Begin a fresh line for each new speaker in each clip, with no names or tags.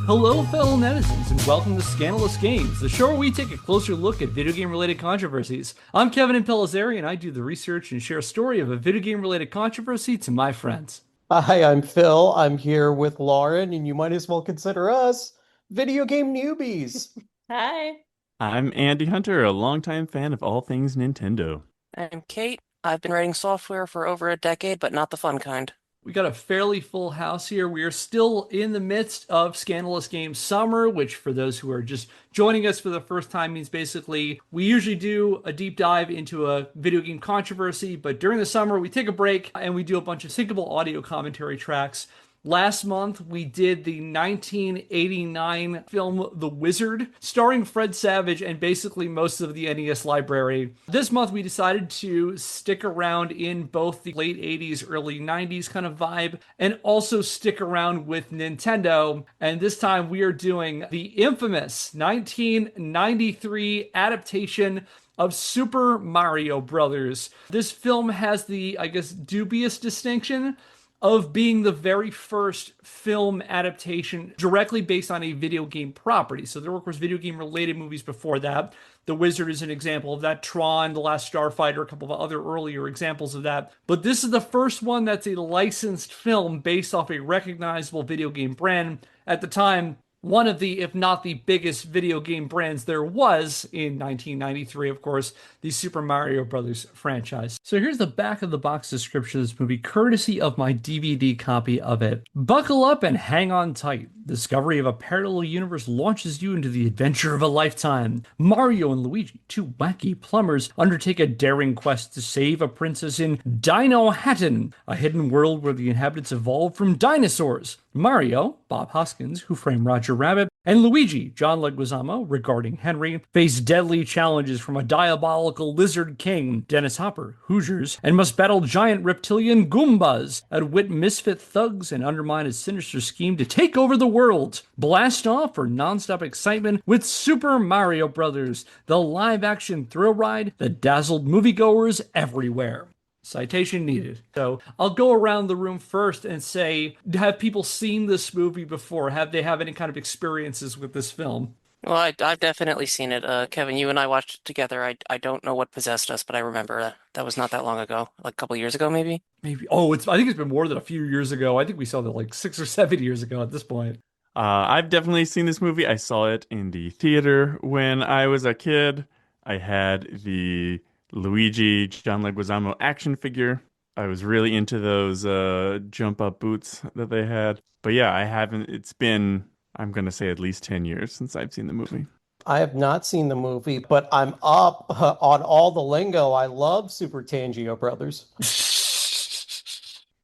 Hello, fellow netizens, and welcome to Scandalous Games, the show where we take a closer look at video game-related controversies. I'm Kevin Impellizeri, and I do the research and share a story of a video game-related controversy to my friends.
Hi, I'm Phil. I'm here with Lauren, and you might as well consider us video game newbies.
Hi,
I'm Andy Hunter, a longtime fan of all things Nintendo.
I'm Kate. I've been writing software for over a decade, but not the fun kind.
We got a fairly full house here. We are still in the midst of Scandalous Games Summer, which for those who are just joining us for the first time means basically we usually do a deep dive into a video game controversy, but during the summer we take a break and we do a bunch of syncable audio commentary tracks. Last month, we did the 1989 film The Wizard, starring Fred Savage and basically most of the NES library. This month, we decided to stick around in both the late 80s, early 90s kind of vibe, and also stick around with Nintendo. And this time, we are doing the infamous 1993 adaptation of Super Mario Brothers. This film has the, I guess, dubious distinction of being the very first film adaptation directly based on a video game property. So there were, of course, video game related movies before that. The Wizard is an example of that. Tron, The Last Starfighter, a couple of other earlier examples of that. But this is the first one that's a licensed film based off a recognizable video game brand. At the time, one of the, if not the biggest video game brands there was in 1993, of course, the Super Mario Brothers franchise. So here's the back of the box description of this movie, courtesy of my DVD copy of it. Buckle up and hang on tight. Discovery of a parallel universe launches you into the adventure of a lifetime. Mario and Luigi, two wacky plumbers, undertake a daring quest to save a princess in Dino Hatton, a hidden world where the inhabitants evolved from dinosaurs. Mario, Bob Hoskins, Who Framed Roger Rabbit, and Luigi, John Leguizamo, regarding Henry, face deadly challenges from a diabolical lizard king, Dennis Hopper, Hoosiers, and must battle giant reptilian Goombas, outwit misfit thugs, and undermine a sinister scheme to take over the world. Blast off for non-stop excitement with Super Mario Brothers, the live-action thrill ride that dazzled moviegoers everywhere. Citation needed. So I'll go around the room first and say, have people seen this movie before? Have they have any kind of experiences with this film?
Well, I've definitely seen it. Kevin, you and I watched it together. I don't know what possessed us, but I remember that was not that long ago, like a couple years ago, maybe.
Maybe. Oh, I think it's been more than a few years ago. I think we saw that like 6 or 7 years ago at this point.
I've definitely seen this movie. I saw it in the theater when I was a kid. I had the Luigi John Leguizamo action figure. I was really into those jump up boots that they had. But yeah, I haven't. It's been, I'm going to say, at least 10 years since I've seen the movie.
I have not seen the movie, but I'm up on all the lingo. I love Super Tangio Brothers.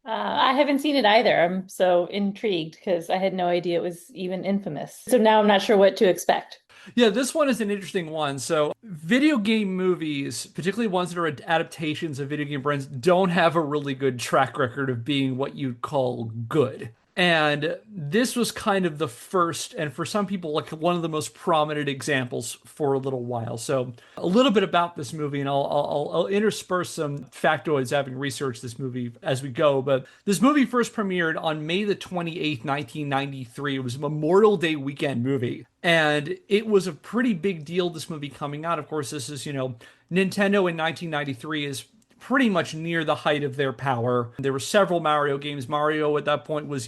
I haven't seen it either. I'm so intrigued because I had no idea it was even infamous. So now I'm not sure what to expect.
Yeah, this one is an interesting one. So, video game movies, particularly ones that are adaptations of video game brands, don't have a really good track record of being what you'd call good. And this was kind of the first, and for some people, like one of the most prominent examples for a little while. So, a little bit about this movie, and I'll intersperse some factoids having researched this movie as we go. But this movie first premiered on May the 28th, 1993. It was a Memorial Day weekend movie. And it was a pretty big deal, this movie coming out. Of course, this is, Nintendo in 1993 is pretty much near the height of their power. There were several Mario games. Mario at that point was,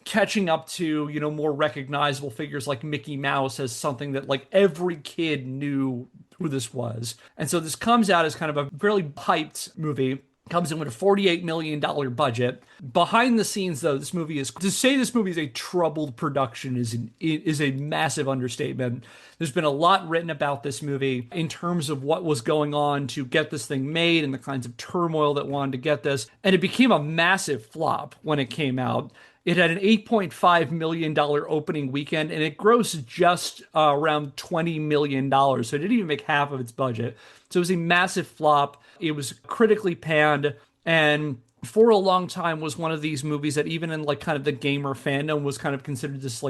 catching up to, more recognizable figures like Mickey Mouse as something that like every kid knew who this was. And so this comes out as kind of a fairly hyped movie. Comes in with a $48 million budget. Behind the scenes, though, to say this movie is a troubled production is a massive understatement. There's been a lot written about this movie in terms of what was going on to get this thing made and the kinds of turmoil that wanted to get this. And it became a massive flop when it came out. It had an $8.5 million opening weekend, and it grossed just around $20 million. So it didn't even make half of its budget. So it was a massive flop. It was critically panned, and for a long time was one of these movies that even in like kind of the gamer fandom was kind of considered this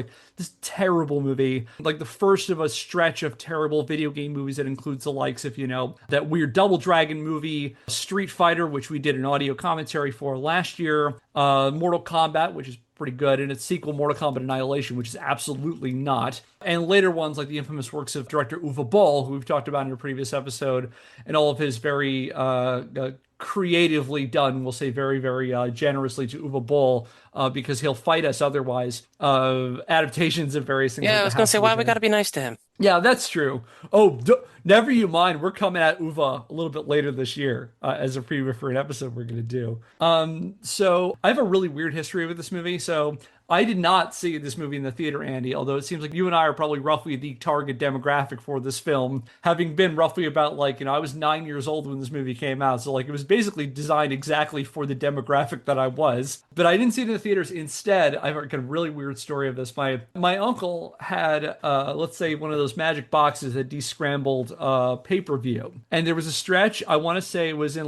terrible movie, like the first of a stretch of terrible video game movies that includes the likes of, that weird Double Dragon movie, Street Fighter, which we did an audio commentary for last year, Mortal Kombat, which is pretty good, and its sequel, Mortal Kombat Annihilation, which is absolutely not. And later ones like the infamous works of director Uwe Boll, who we've talked about in a previous episode, and all of his very creatively done, we'll say very, very generously to Uwe Boll, because he'll fight us otherwise, adaptations of various things
Yeah,
like
I
the
was gonna
House
say,
of the
why we
Dead.
gotta be nice to him?
Yeah, that's true. Oh, never you mind. We're coming at Uva a little bit later this year as a preview for an episode we're going to do. So I have a really weird history with this movie. So I did not see this movie in the theater, Andy, although it seems like you and I are probably roughly the target demographic for this film, having been roughly about like, I was 9 years old when this movie came out. So like it was basically designed exactly for the demographic that I was. But I didn't see it in the theaters. Instead, I've got a really weird story of this. My uncle had, let's say, one of those magic boxes that descrambled pay-per-view. And there was a stretch, I want to say it must have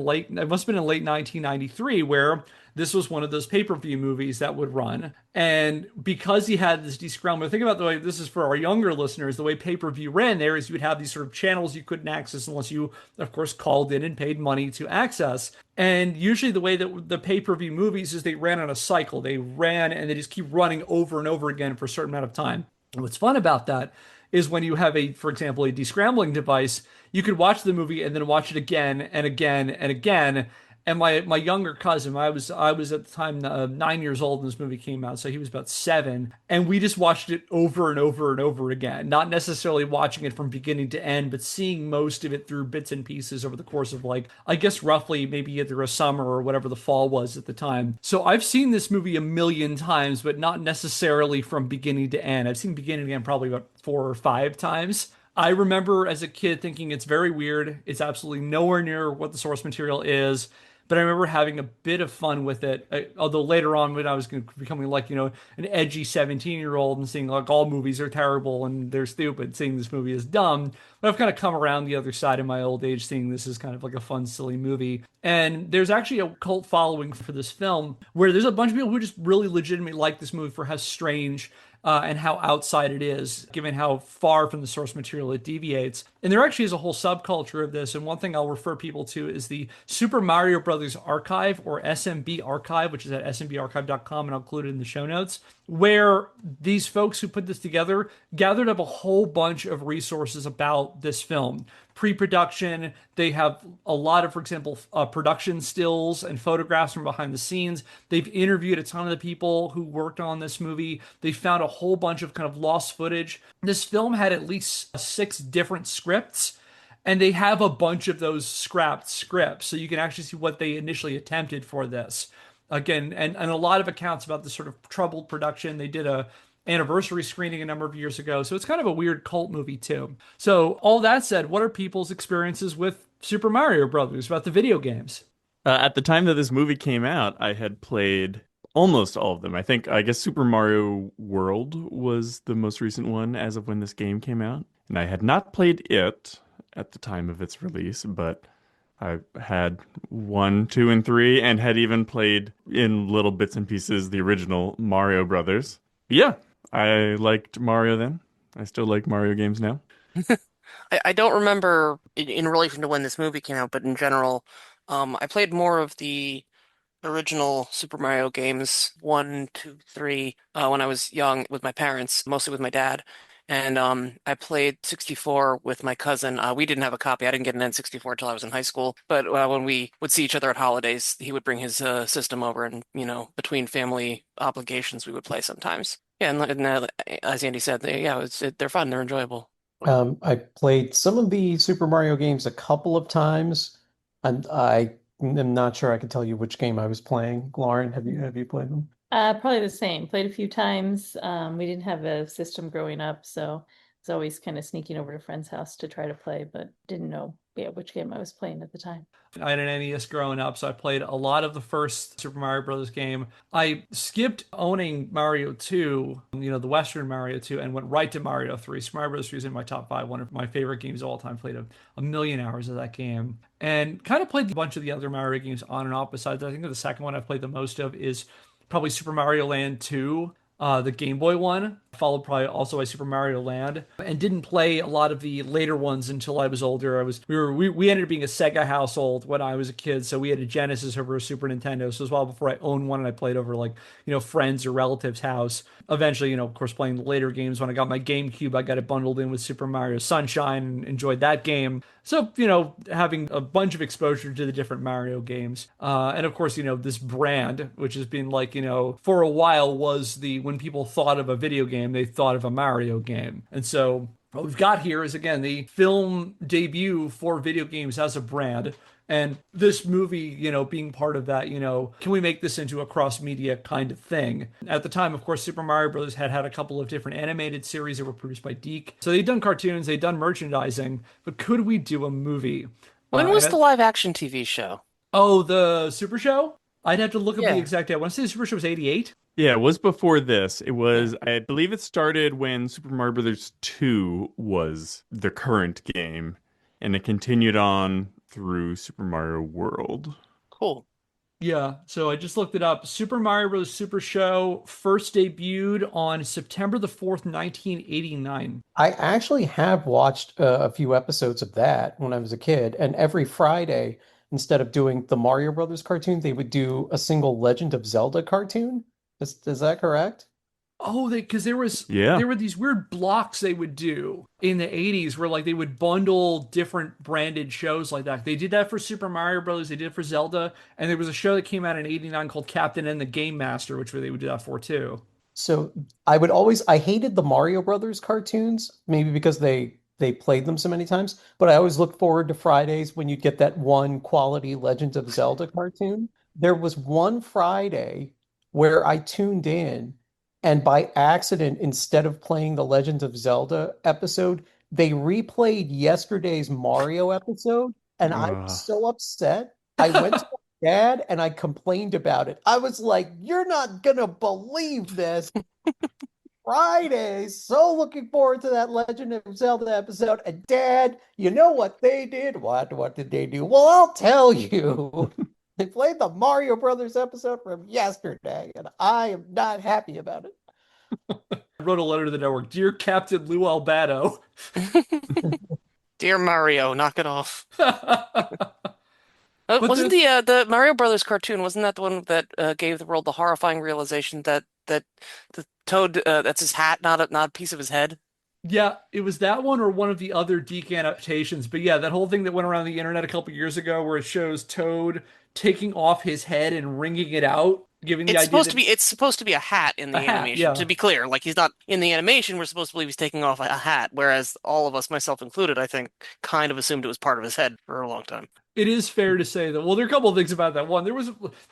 been in late 1993, where this was one of those pay-per-view movies that would run. And because he had this descrambler, think about the way, this is for our younger listeners, the way pay-per-view ran there is you would have these sort of channels you couldn't access unless you, of course, called in and paid money to access. And usually the way that the pay-per-view movies is they ran on a cycle. They ran and they just keep running over and over again for a certain amount of time. And what's fun about that is when you have for example, a descrambling device, you could watch the movie and then watch it again and again and again. And my younger cousin, I was at the time 9 years old when this movie came out, so he was about 7, and we just watched it over and over and over again. Not necessarily watching it from beginning to end, but seeing most of it through bits and pieces over the course of like, I guess roughly maybe either a summer or whatever the fall was at the time. So I've seen this movie a million times, but not necessarily from beginning to end. I've seen beginning to end probably about 4 or 5 times. I remember as a kid thinking it's very weird. It's absolutely nowhere near what the source material is. But I remember having a bit of fun with it. Although later on, when I was becoming like, an edgy 17-year-old and seeing like all movies are terrible and they're stupid, seeing this movie is dumb. But I've kind of come around the other side in my old age, seeing this as kind of like a fun, silly movie. And there's actually a cult following for this film where there's a bunch of people who just really legitimately like this movie for how strange and how outside it is, given how far from the source material it deviates. And there actually is a whole subculture of this. And one thing I'll refer people to is the Super Mario Brothers Archive, or SMB Archive, which is at smbarchive.com, and I'll include it in the show notes, where these folks who put this together gathered up a whole bunch of resources about this film. Pre-production, they have a lot of, for example, production stills and photographs from behind the scenes. They've interviewed a ton of the people who worked on this movie. They found a whole bunch of kind of lost footage. This film had at least 6 different scripts, and they have a bunch of those scrapped scripts, so you can actually see what they initially attempted for this. Again, and a lot of accounts about this sort of troubled production. They did a anniversary screening a number of years ago, so it's kind of a weird cult movie too. So all that said, what are people's experiences with Super Mario Brothers, about the video games?
At the time that this movie came out, I had played almost all of them. I guess Super Mario World was the most recent one as of when this game came out. And I had not played it at the time of its release, but I had 1, 2, and 3, and had even played in little bits and pieces the original Mario Brothers. Yeah, I liked Mario then. I still like Mario games now.
I don't remember in relation to when this movie came out, but in general, I played more of the original Super Mario games, 1, 2, 3, when I was young with my parents, mostly with my dad. And I played 64 with my cousin. We didn't have a copy. I didn't get an N64 until I was in high school. But when we would see each other at holidays, he would bring his system over, and between family obligations, we would play sometimes. Yeah, and as Andy said, they're fun. They're enjoyable.
I played some of the Super Mario games a couple of times, and I am not sure I can tell you which game I was playing. Lauren, have you played them?
Probably the same. Played a few times. We didn't have a system growing up, so I was always kind of sneaking over to a friend's house to try to play, but didn't know which game I was playing at the time.
I had an NES growing up, so I played a lot of the first Super Mario Brothers game. I skipped owning Mario 2, the Western Mario 2, and went right to Mario 3. Super Mario Brothers 3 is in my top 5, one of my favorite games of all time. Played a million hours of that game. And kind of played a bunch of the other Mario games on and off. Besides, I think the second one I've played the most of is probably Super Mario Land 2. the Game Boy one, followed probably also by Super Mario Land, and didn't play a lot of the later ones until I was older. We ended up being a Sega household when I was a kid, so we had a Genesis over a Super Nintendo. So it was a while before I owned one, and I played over like friends or relatives' house. Eventually, of course, playing the later games. When I got my GameCube, I got it bundled in with Super Mario Sunshine and enjoyed that game. So, having a bunch of exposure to the different Mario games. And of course, this brand, which has been like, for a while was when people thought of a video game, they thought of a Mario game. And so what we've got here is, again, the film debut for video games as a brand. And this movie, being part of that, can we make this into a cross-media kind of thing? At the time, of course, Super Mario Brothers had a couple of different animated series that were produced by DiC. So they'd done cartoons, they'd done merchandising, but could we do a movie?
When was the live action TV show?
Oh, the Super Show? I'd have to look up the
Yeah.
exact date. I want to say the Super Show was 88.
Yeah, it was before this. It was, I believe it started when Super Mario Brothers 2 was the current game, and it continued on through Super Mario World.
Cool.
Yeah, so I just looked it up. Super Mario Bros. Super Show first debuted on September the 4th, 1989.
I actually have watched a few episodes of that when I was a kid, and every Friday, instead of doing the Mario Brothers cartoon, they would do a single Legend of Zelda cartoon. Is that correct?
Oh, because
Yeah.
there were these weird blocks they would do in the 80s where like they would bundle different branded shows like that. They did that for Super Mario Brothers, they did it for Zelda, and there was a show that came out in 89 called Captain and the Game Master, which they would do that for too.
So I hated the Mario Brothers cartoons, maybe because they played them so many times, but I always looked forward to Fridays when you'd get that one quality Legend of Zelda cartoon. There was one Friday where I tuned in, and by accident, instead of playing the Legend of Zelda episode, they replayed yesterday's Mario episode, and I
Ugh.
was so upset. I went to my dad and I complained about it. I was like, "You're not gonna believe this." Fridays. So looking forward to that Legend of Zelda episode. And Dad, you know what they did? What did they do? Well, I'll tell you. They played the Mario Brothers episode from yesterday, and I am not happy about it.
I wrote a letter to the network. Dear Captain Lou Albato.
Dear Mario, knock it off.
But
Wasn't the Mario Brothers cartoon, wasn't that the one that gave the world the horrifying realization that the Toad that's his hat, not a piece of his head?
Yeah, it was that one or one of the other DiC adaptations. But yeah, that whole thing that went around the internet a couple years ago where it shows Toad taking off his head and wringing it out, giving the idea that
It's supposed to be a hat in the
a hat,
animation.
yeah.
To be clear, like he's not in the animation. We're supposed to believe he's taking off a hat, whereas all of us, myself included, I think, kind of assumed it was part of his head for a long time.
It is fair to say that. Well, there are a couple of things about that. One,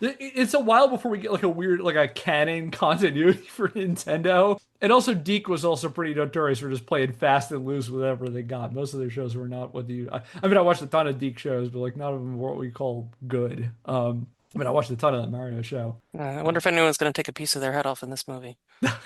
it's a while before we get like a weird, like a canon continuity for Nintendo. And also, DiC was also pretty notorious for just playing fast and loose with whatever they got. Most of their shows were not what I mean, I watched a ton of DiC shows, but like none of them were what we call good. I mean, I watched a ton of that Mario show.
I wonder if anyone's going to take a piece of their head off in this movie. I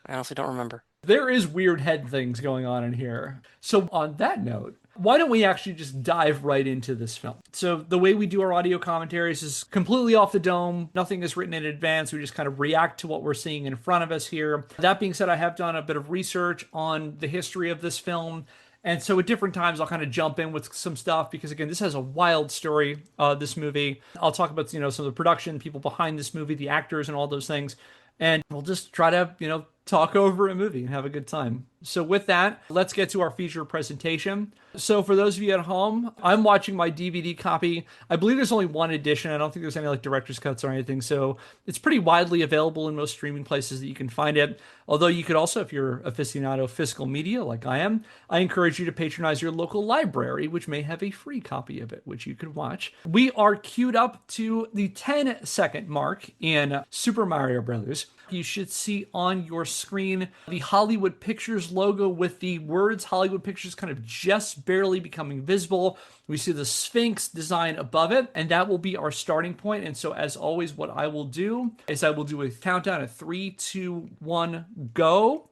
honestly don't remember.
There is weird head things going on in here. So on that note, why don't we actually just dive right into this film? So the way we do our audio commentaries is completely off the dome. Nothing is written in advance. We just kind of react to what we're seeing in front of us here. That being said, I have done a bit of research on the history of this film. And so at different times, I'll kind of jump in with some stuff because, again, this has a wild story, this movie. I'll talk about, some of the production, people behind this movie, the actors and all those things. And we'll just try to, talk over a movie and have a good time. So with that, let's get to our feature presentation. So for those of you at home, I'm watching my DVD copy. I believe there's only one edition. I don't think there's any like director's cuts or anything. So it's pretty widely available in most streaming places that you can find it. Although you could also, if you're aficionado of physical media like I am, I encourage you to patronize your local library, which may have a free copy of it, which you could watch. We are queued up to the 10-second mark in Super Mario Brothers. You should see on your screen the Hollywood Pictures logo with the words Hollywood Pictures kind of just barely becoming visible. We see the Sphinx design above it, and that will be our starting point. And so, as always, what I will do is I will do a countdown of 3, 2, 1, go.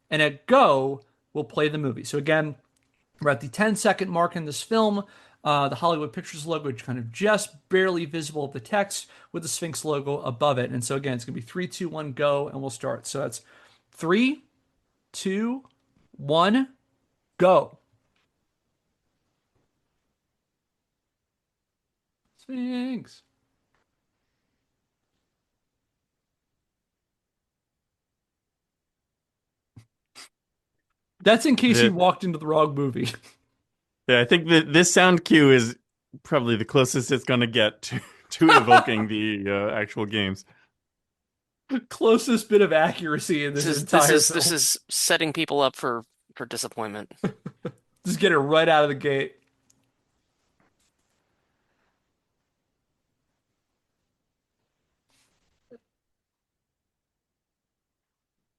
And at go, we'll play the movie. So again, we're at the 10-second mark in this film. The Hollywood Pictures logo, which kind of just barely visible of the text with the Sphinx logo above it. And so again, it's going to be 3, 2, 1, go, and we'll start. So that's Three, two, one, go. Sphinx. That's in case you
The,
walked into the wrong movie.
yeah, I think that this sound cue is probably the closest it's going to get to evoking the actual games.
Closest bit of accuracy in
This
this
is this
entire
is this
film.
is setting people up for disappointment.
Just get it right out of the gate.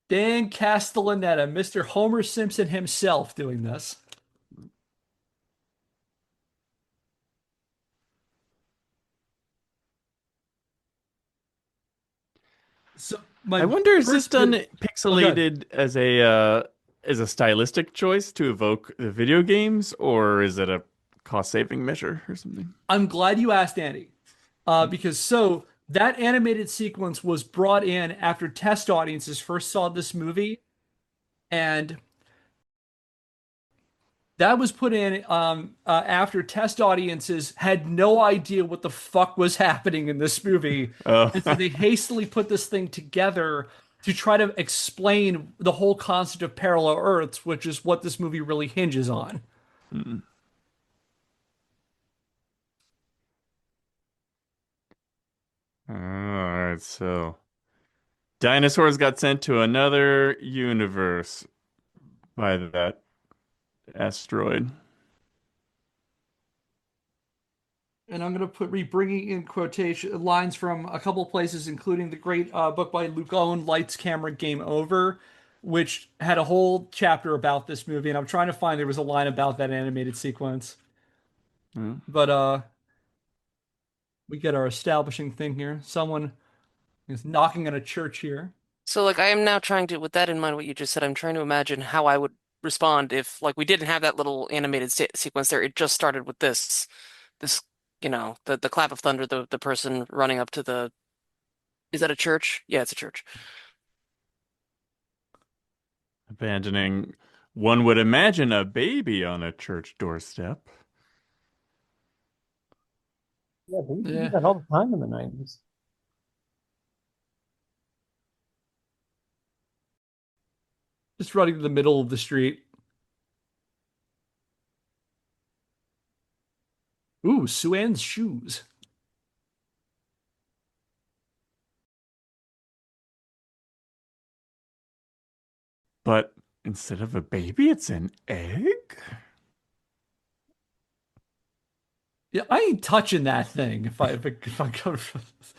Dan Castellaneta, Mr. Homer Simpson himself doing this. So
I
my
wonder, is this
first bit
done
of, oh god.
pixelated as a stylistic choice to evoke the video games, or is it a cost saving measure or something?
I'm glad you asked, Andy. Because so that animated sequence was brought in after test audiences first saw this movie, and that was put in after test audiences had no idea what the fuck was happening in this movie.
Oh,
And so they hastily put this thing together to try to explain the whole concept of parallel Earths, which is what this movie really hinges on.
mm. All right. So dinosaurs got sent to another universe by that asteroid.
And I'm going to be bringing in quotation lines from a couple places, including the great book by Luke Owen, Lights, Camera, Game Over, which had a whole chapter about this movie. And I'm trying to find there was a line about that animated sequence.
Mm.
But we get our establishing thing here. Someone is knocking on a church here.
So like I am now trying to, with that in mind, what you just said, I'm trying to imagine how I would respond if like we didn't have that little animated sequence there. It just started with this the clap of thunder, the person running up to the, is that a church? Yeah, it's a church.
Abandoning, one would imagine, a baby on a church doorstep.
Yeah, they used to do
Yeah,
that all the time in the 90s.
just running to the middle of the street. Ooh, Sue-Ann's shoes.
But instead of a baby, it's an egg?
Yeah, I ain't touching that thing if I go for this.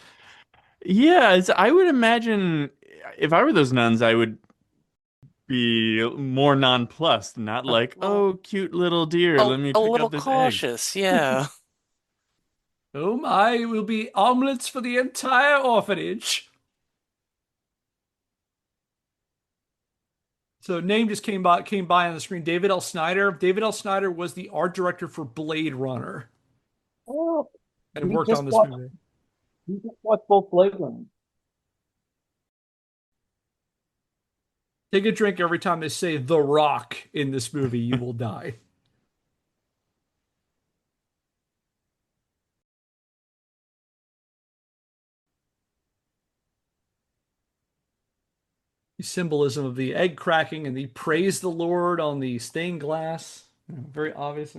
Yeah, I would imagine if I were those nuns, I would be more nonplussed, not
A,
like,
little
oh, cute little deer,
a,
let me
a
pick
little
up this egg.
cautious, yeah.
Oh my, will be omelets for the entire orphanage. So name just came by on the screen. David L. Snyder. David L. Snyder was the art director for Blade Runner
Oh,
and
we
worked
just
on this
watched
movie.
we just watched both Blade Runners.
Take a drink every time they say The Rock in this movie, you will die. The symbolism of the egg cracking and the praise the Lord on the stained glass. Very obvious.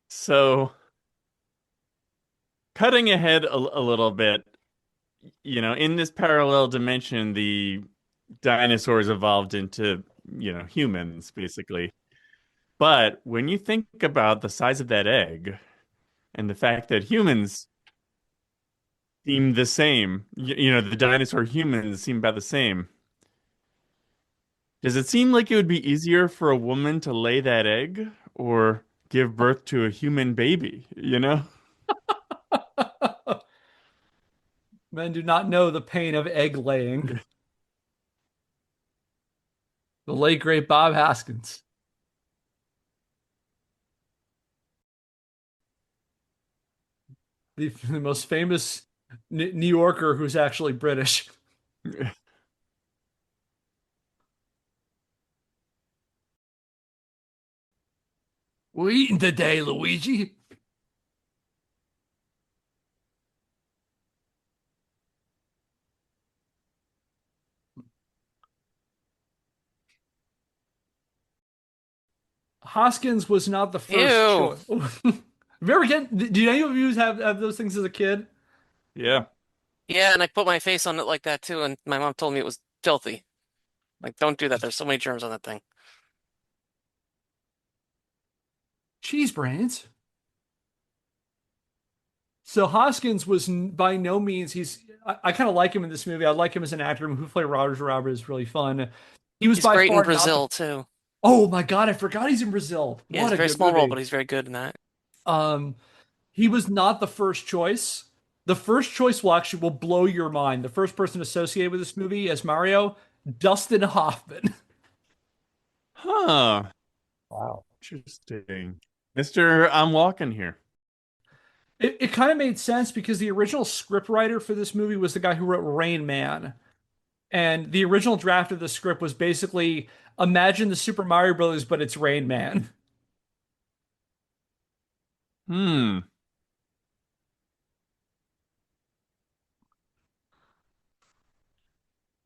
So, cutting ahead a little bit, in this parallel dimension, the dinosaurs evolved into, humans, basically. But when you think about the size of that egg and the fact that humans seem the same, the dinosaur humans seem about the same, does it seem like it would be easier for a woman to lay that egg or give birth to a human baby,
Men do not know the pain of egg laying. The late great Bob Haskins. The most famous New Yorker who's actually British. We're eating today, Luigi. Hoskins was not the first
Ew.
choice. Have you ever get? Did any of you have those things as a kid?
Yeah.
Yeah, and I put my face on it like that too, and my mom told me it was filthy. Like, don't do that. There's so many germs on that thing.
Cheese brains. So Hoskins was by no means I kind of like him in this movie. I like him as an actor. Who played Roger Rabbit is really fun. He was
He's
by
great in
far not the.
Brazil too.
Oh my God, I forgot he's in Brazil.
Yeah, it's
What
a
a
very
good
small role, but
movie.
he's very good in that.
Um, he was not the first choice. The first choice will blow your mind. The first person associated with this movie as Mario, Dustin Hoffman.
Huh.
Wow.
Interesting. Mister, I'm walking here.
It kind of made sense because the original scriptwriter for this movie was the guy who wrote Rain Man. And the original draft of the script was basically imagine the Super Mario Brothers, but it's Rain Man.
Hmm.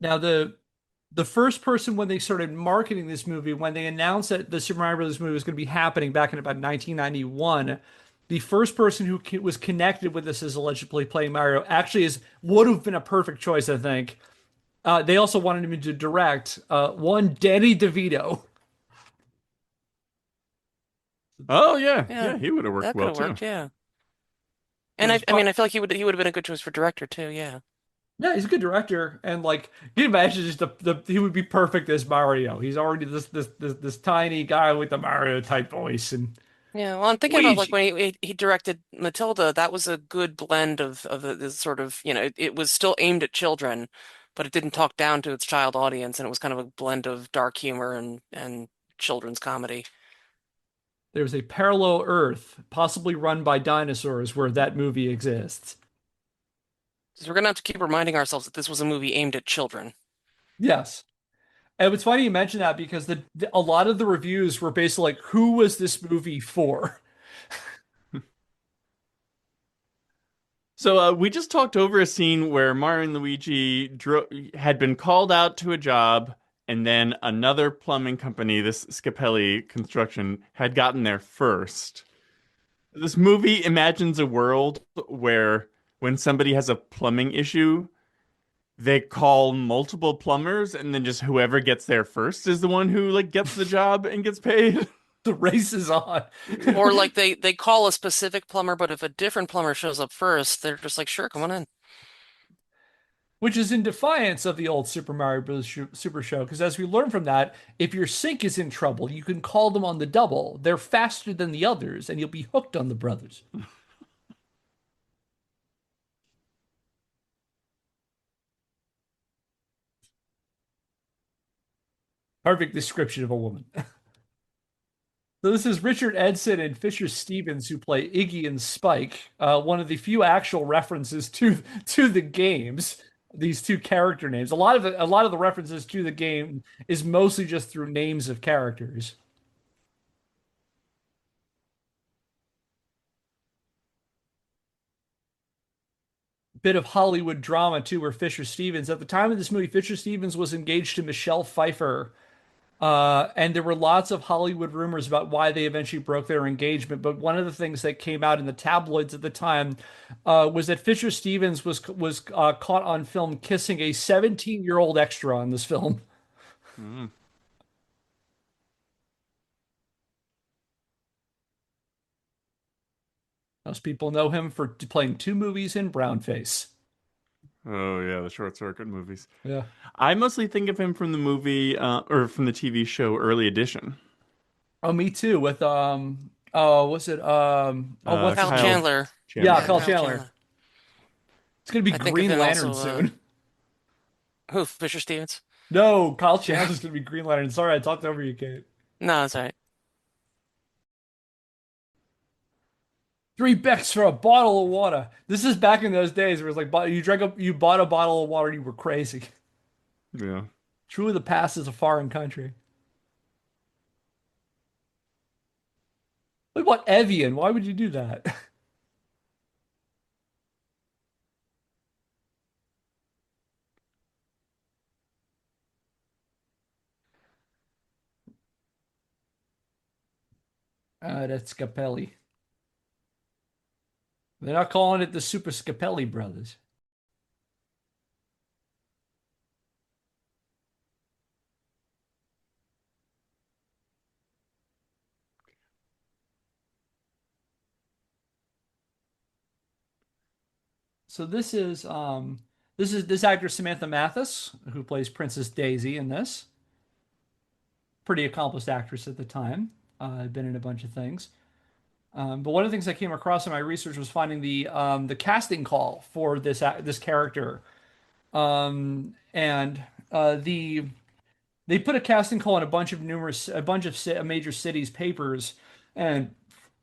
Now the first person when they started marketing this movie, when they announced that the Super Mario Brothers movie was going to be happening back in about 1991, the first person who was connected with this as allegedly playing Mario actually would have been a perfect choice, I think. They also wanted him to direct one Danny DeVito.
Oh yeah,
Yeah,
yeah, he would have worked
that could
well
have
too.
worked. Yeah,
It
and
was
I mean, I feel like he would have been a good choice for director too. Yeah.
Yeah, he's a good director, and like, can you imagine just the he would be perfect as Mario. He's already this tiny guy with the Mario type voice, and
Yeah, well, I'm thinking about like
Luigi.
when he directed Matilda, that was a good blend of this sort of, it was still aimed at children, but it didn't talk down to its child audience, and it was kind of a blend of dark humor and children's comedy.
There's a parallel Earth, possibly run by dinosaurs, where that movie exists.
So we're gonna have to keep reminding ourselves that this was a movie aimed at children.
Yes, and it's funny you mention that because a lot of the reviews were basically like, "Who was this movie for?"
So we just talked over a scene where Mario and Luigi had been called out to a job, and then another plumbing company, this Scapelli Construction, had gotten there first. This movie imagines a world where when somebody has a plumbing issue, they call multiple plumbers, and then just whoever gets there first is the one who like gets the job and gets paid.
The race is on.
Or like they call a specific plumber, but if a different plumber shows up first, they're just like, sure, come on in.
Which is in defiance of the old Super Mario Bros. Super Show. Because as we learn from that, if your sink is in trouble, you can call them on the double. They're faster than the others, and you'll be hooked on the brothers. Perfect description of a woman. So this is Richard Edson and Fisher Stevens who play Iggy and Spike. One of the few actual references to the games. These two character names. A lot of the references to the game is mostly just through names of characters. Bit of Hollywood drama too, where Fisher Stevens, at the time of this movie, Fisher Stevens was engaged to Michelle Pfeiffer. And there were lots of Hollywood rumors about why they eventually broke their engagement. But one of the things that came out in the tabloids at the time was that Fisher Stevens was caught on film kissing a 17-year-old extra on this film.
Mm.
Most people know him for playing two movies in brownface.
Oh yeah, the short circuit movies.
Yeah.
I mostly think of him from the movie or from the TV show Early Edition.
Oh, me too. With oh, what's it? Oh, what's his
Kyle
name?
Kyle
Chandler.
Yeah,
Yeah,
Chandler.
Kyle
Kyle
Chandler.
Chandler.
It's gonna be
I think of
Green
him
Lantern
also,
soon.
who, Fisher Stevens?
No, Kyle
Yeah.
Chandler's gonna be Green Lantern. Sorry, I talked over you, Kate.
No, that's all right.
3 bucks for a bottle of water. This is back in those days where it's like you bought a bottle of water, you were crazy.
Yeah.
True, the past is a foreign country. What about Evian? Why would you do that? That's Scapelli. They're not calling it the Super Scapelli brothers. So this actor Samantha Mathis, who plays Princess Daisy in this. Pretty accomplished actress at the time. Had been in a bunch of things. But one of the things I came across in my research was finding the casting call for this character. And the they put a casting call in a bunch of major cities papers, and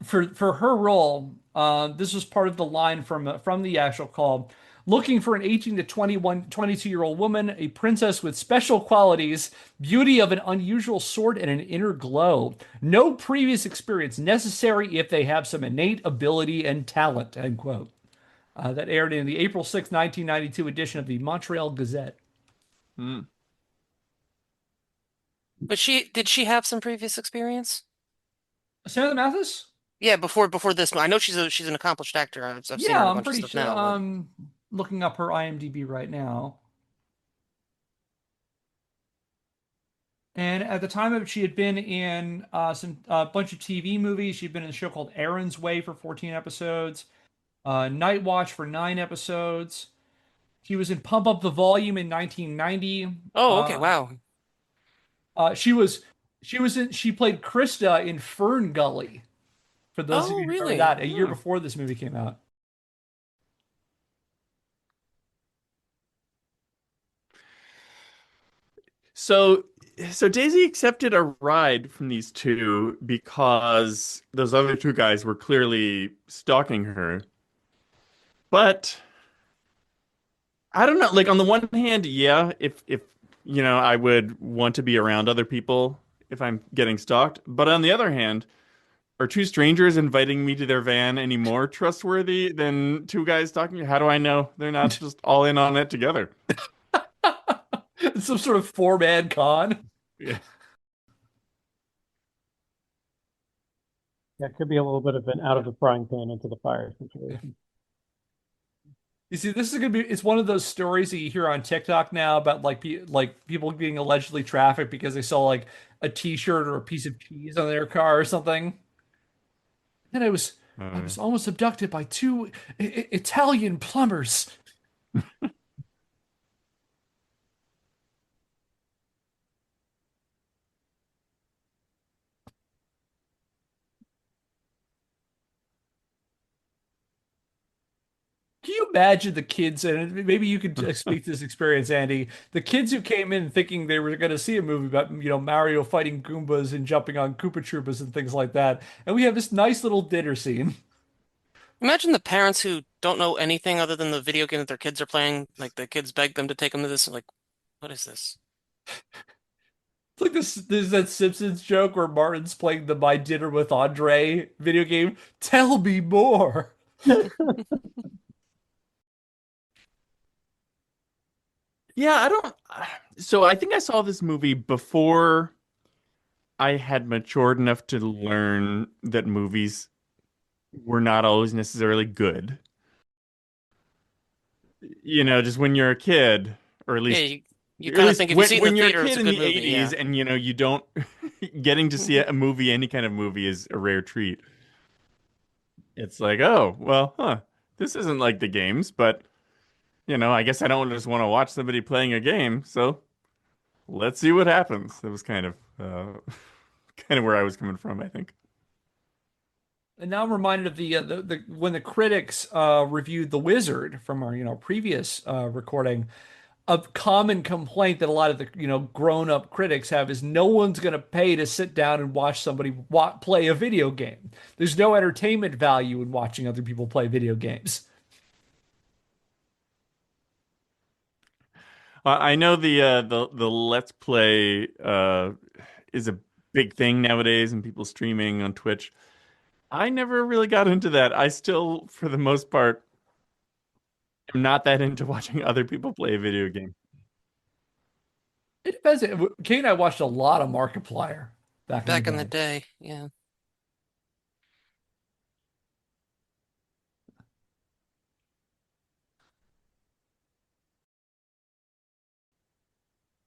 for her role, this was part of the line from the actual call. Looking for an 18 to 22-year-old woman, a princess with special qualities, beauty of an unusual sort, and an inner glow. No previous experience necessary if they have some innate ability and talent, end quote. That aired in the April 6th, 1992 edition of the Montreal Gazette.
Hmm.
But did she have some previous experience?
Samantha Mathis?
Yeah, before this. I know she's an accomplished actor. I've seen her
Yeah,
in a
I'm
bunch of
pretty
stuff
sure.
now, but
Looking up her IMDb right now. And at the time of it, she had been in some a bunch of TV movies. She'd been in a show called Aaron's Way for 14 episodes, Night Watch for 9 episodes. She was in Pump Up the Volume in 1990.
oh, okay, wow.
She was she played Krista in Fern Gully. For those of
Oh,
you who remember
really?
that, a year
Hmm.
before this movie came out.
So, so Daisy accepted a ride from these two because those other two guys were clearly stalking her. But I don't know. Like on the one hand, yeah, if I would want to be around other people if I'm getting stalked. But on the other hand, are two strangers inviting me to their van any more trustworthy than two guys talking? How do I know they're not just all in on it together?
Some sort of four-man con.
Yeah.
That could be a little bit of an out of the frying pan into the fire situation.
You see, this is gonna be it's one of those stories that you hear on TikTok now about like people being allegedly trafficked because they saw like a t-shirt or a piece of cheese on their car or something. And I
Uh,
was almost abducted by two Italian plumbers. Can you imagine the kids, and maybe you could speak to this experience, Andy, the kids who came in thinking they were going to see a movie about, Mario fighting Goombas and jumping on Koopa Troopas and things like that. And we have this nice little dinner scene.
Imagine the parents who don't know anything other than the video game that their kids are playing. Like the kids beg them to take them to this. Like, what is this?
It's like this that Simpsons joke where Martin's playing the My Dinner with Andre video game. Tell me more.
yeah, I don't. So I think I saw this movie before I had matured enough to learn that movies were not always necessarily good. Just when you're a kid, or
Yeah, you
at
kind of
least
think if you see it in the
when you're a
theater, it's
kid
a
in
good
the
movie.
80s
Yeah.
and you don't getting to see a movie, any kind of movie is a rare treat. It's like, oh, well, this isn't like the games, but I guess I don't just want to watch somebody playing a game, so let's see what happens. That was kind of where I was coming from, I think.
And now I'm reminded of the when the critics reviewed The Wizard from our previous recording. a common complaint that a lot of the grown-up critics have is no one's going to pay to sit down and watch somebody play a video game. There's no entertainment value in watching other people play video games.
I know the Let's Play is a big thing nowadays, and people streaming on Twitch. I never really got into that. I still, for the most part, am not that into watching other people play a video game.
It depends. Kate and I watched a lot of Markiplier back in the
Back in the
day.
day, yeah.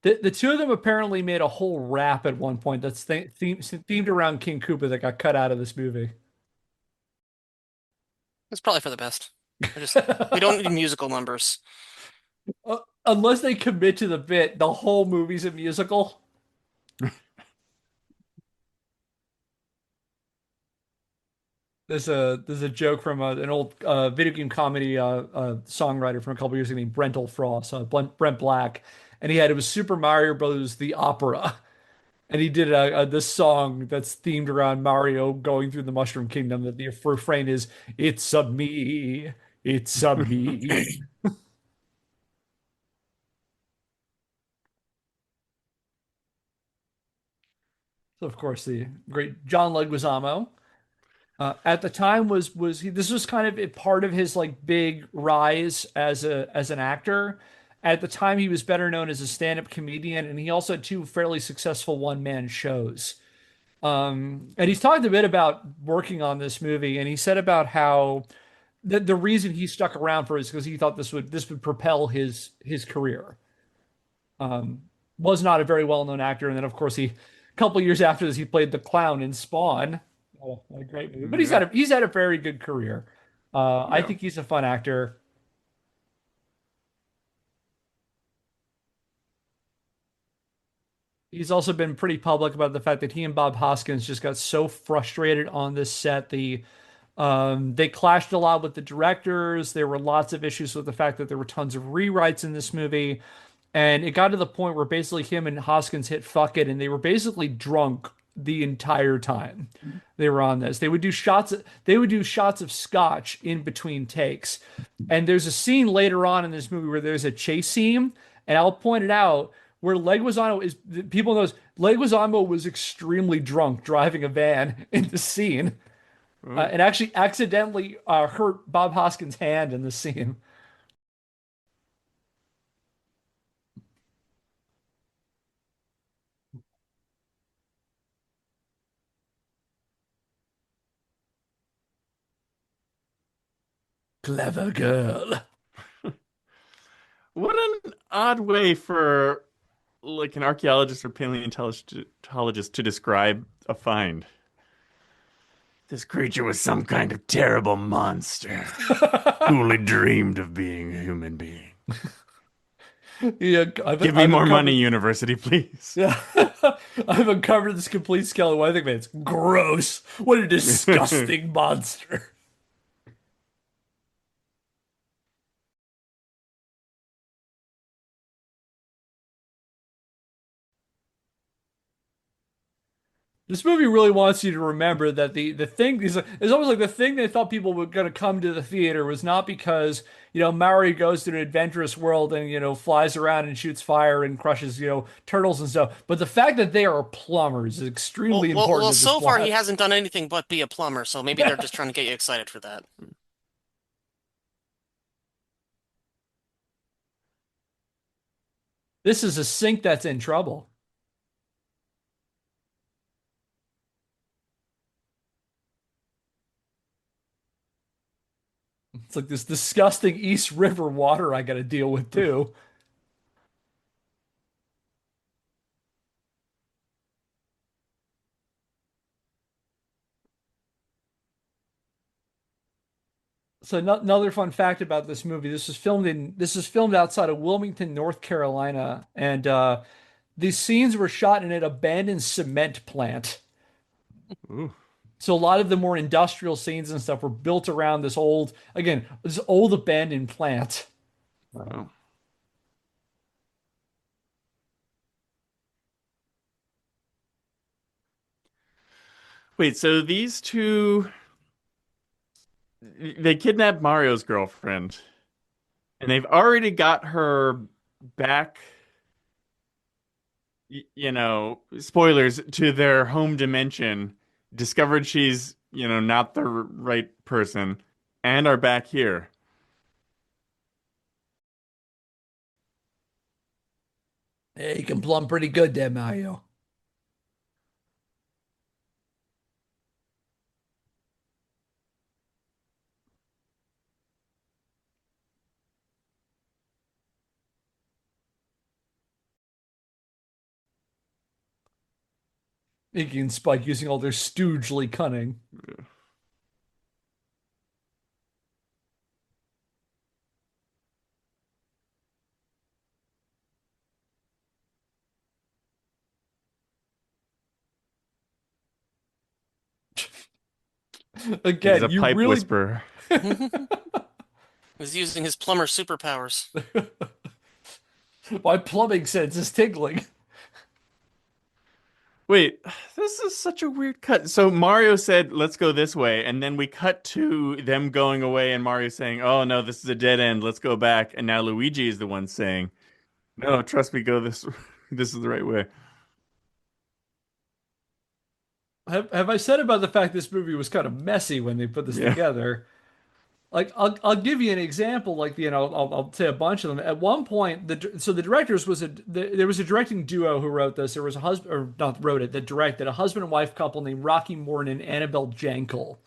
The two of them apparently made a whole rap at one point that's themed around King Koopa that got cut out of this movie.
It's probably for the best. We don't need musical numbers.
Unless they commit to the bit, the whole movie's a musical. There's a joke from an old video game comedy songwriter from a couple years ago named Brental Frost, Brent Black, and it was Super Mario Brothers the opera, and he did this song that's themed around Mario going through the Mushroom Kingdom. That the refrain is "It's a me, it's a me." So of course the great John Leguizamo. At the time this was kind of a part of his like big rise as an actor. At the time, he was better known as a stand-up comedian, and he also had two fairly successful one-man shows. And he's talked a bit about working on this movie, and he said about how the reason he stuck around for it is because he thought this would propel his career. Um, was not a very well-known actor, and then of course a couple years after this, he played the clown in Spawn. Oh, what a great movie! But
Yeah.
he's had a very good career. I
Yeah.
think he's a fun actor. He's also been pretty public about the fact that he and Bob Hoskins just got so frustrated on this set. They clashed a lot with the directors. There were lots of issues with the fact that there were tons of rewrites in this movie. And it got to the point where basically him and Hoskins hit fuck it, and they were basically drunk the entire time they were on this. They would do shots of scotch in between takes. And there's a scene later on in this movie where there's a chase scene, and I'll point it out where Leguizamo is people knows Leguizamo was extremely drunk driving a van in the scene,
Oh.
and actually accidentally hurt Bob Hoskins' hand in the scene. Clever girl.
What an odd way for like an archaeologist or paleontologist to describe a find. This creature was some kind of terrible monster who only dreamed of being a human being.
Yeah,
Give me more money, university, please.
Yeah, I've uncovered this complete skeleton. What I think, man, it's gross. What a disgusting monster. This movie really wants you to remember that the thing is it's almost like the thing they thought people were going to come to the theater was not because Maori goes to an adventurous world and flies around and shoots fire and crushes turtles and stuff, but the fact that they are plumbers is extremely important to this
So far he
plot.
hasn't done anything but be a plumber, so maybe they're
Yeah,
just trying to get you excited for that.
this is a sink that's in trouble. It's like this disgusting East River water I got to deal with too. So another fun fact about this movie: this was filmed outside of Wilmington, North Carolina, and these scenes were shot in an abandoned cement plant.
Ooh.
So a lot of the more industrial scenes and stuff were built around this old abandoned plant.
Wow. Wait, so these two they kidnapped Mario's girlfriend, and they've already got her back, spoilers to their home dimension, discovered she's, not the right person, and are back here.
Hey, you can plumb pretty good there, Mario. Iggy and Spike using all their stoogely cunning.
He's
Again,
a
you
pipe
really
whisperer.
Was using his plumber superpowers.
my plumbing sense is tingling.
Wait, this is such a weird cut. So Mario said, "Let's go this way," and then we cut to them going away, and Mario saying, "Oh no, this is a dead end. Let's go back." And now Luigi is the one saying, "No, trust me, go this. This is the right way."
Have I said about the fact this movie was kind of messy when they put this
Yeah.
together? Like I'll give you an example. Like I'll say a bunch of them. At one point, the directors there was a directing duo who wrote this. There was a husband or not wrote it that directed a husband and wife couple named Rocky Morton and Annabelle Jankel.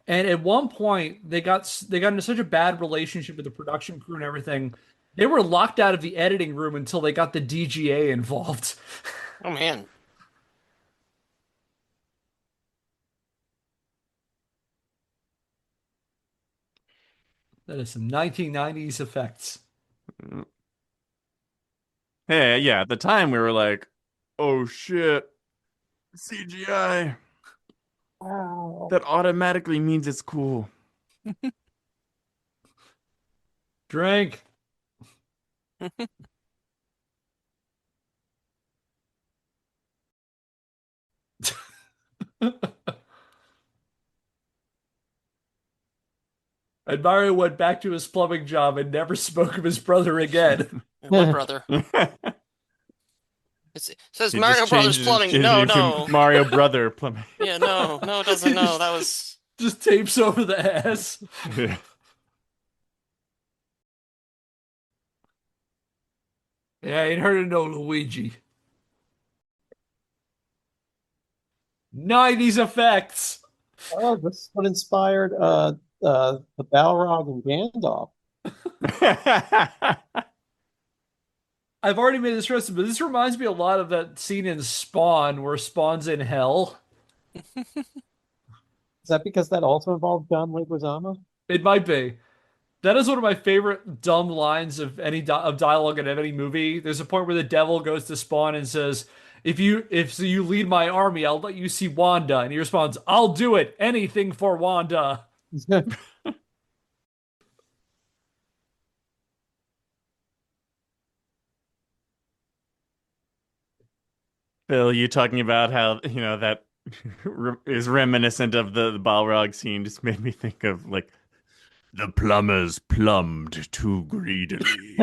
And at one point, they got into such a bad relationship with the production crew and everything. They were locked out of the editing room until they got the DGA involved.
Oh man.
That is some 1990s effects.
Hey, yeah, at the time we were like, "Oh shit, CGI."
Wow.
That automatically means it's cool.
Drink. And Mario went back to his plumbing job and never spoke of his brother again.
What brother? It says
He just
Mario Brothers
changes
Plumbing.
it
No,
into
no.
Mario Brother Plumbing.
Yeah, no, no, it doesn't.
He
No,
just,
that was.
just tapes over the ass.
Yeah.
Yeah, I ain't heard of no Luigi. 90s effects.
Oh, this is what inspired the Balrog and Gandalf.
I've already made this recipe, but this reminds me a lot of that scene in Spawn where Spawn's in hell.
Is that because that also involved John Leguizamo?
It might be. That is one of my favorite dumb lines of of dialogue in any movie. There's a point where the devil goes to Spawn and says, if you lead my army, I'll let you see Wanda." And he responds, "I'll do it. Anything for Wanda."
Phil, you talking about how, that is reminiscent of the Balrog scene just made me think of like the plumbers plumbed too greedily.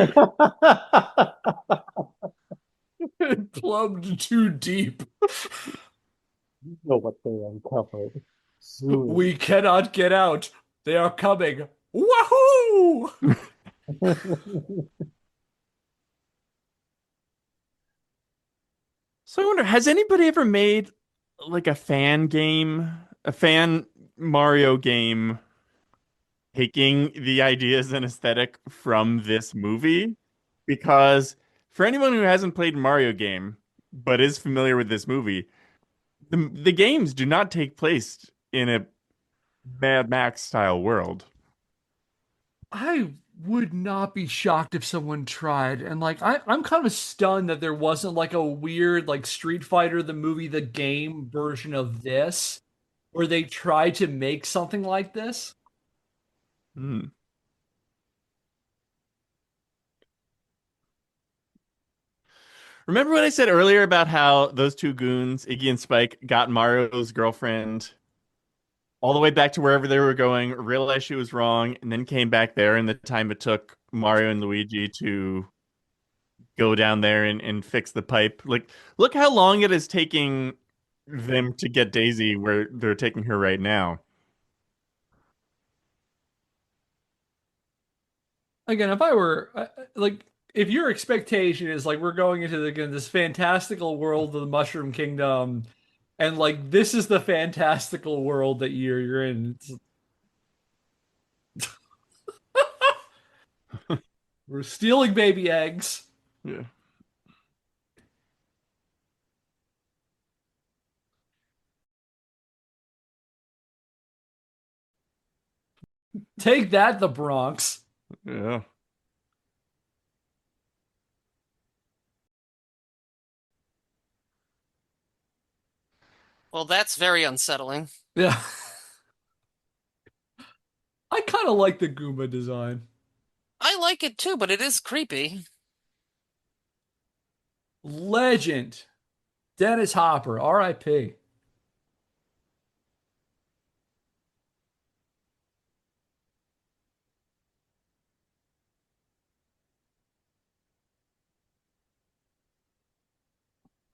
It plumbed too deep.
You know what they uncovered. Soon.
We cannot get out. They are coming. Wahoo!
So I wonder, has anybody ever made like a fan game, a fan Mario game taking the ideas and aesthetic from this movie? Because for anyone who hasn't played Mario game but is familiar with this movie, the games do not take place in a Mad Max style world.
I would not be shocked if someone tried. And like I'm kind of stunned that there wasn't like a weird like Street Fighter the movie the game version of this where they tried to make something like this.
Hmm. Remember what I said earlier about how those two goons, Iggy and Spike, got Mario's girlfriend all the way back to wherever they were going, realized she was wrong, and then came back there, and the time it took Mario and Luigi to go down there and fix the pipe. Like, look how long it is taking them to get Daisy where they're taking her right now.
Again, if I were like, if your expectation is like we're going into again this fantastical world of the Mushroom Kingdom, and like this is the fantastical world that you're in, we're stealing baby eggs.
Yeah.
Take that, the Bronx.
Yeah.
Well, that's very unsettling.
Yeah, I kind of like the Goomba design.
I like it too, but it is creepy.
Legend, Dennis Hopper, R.I.P.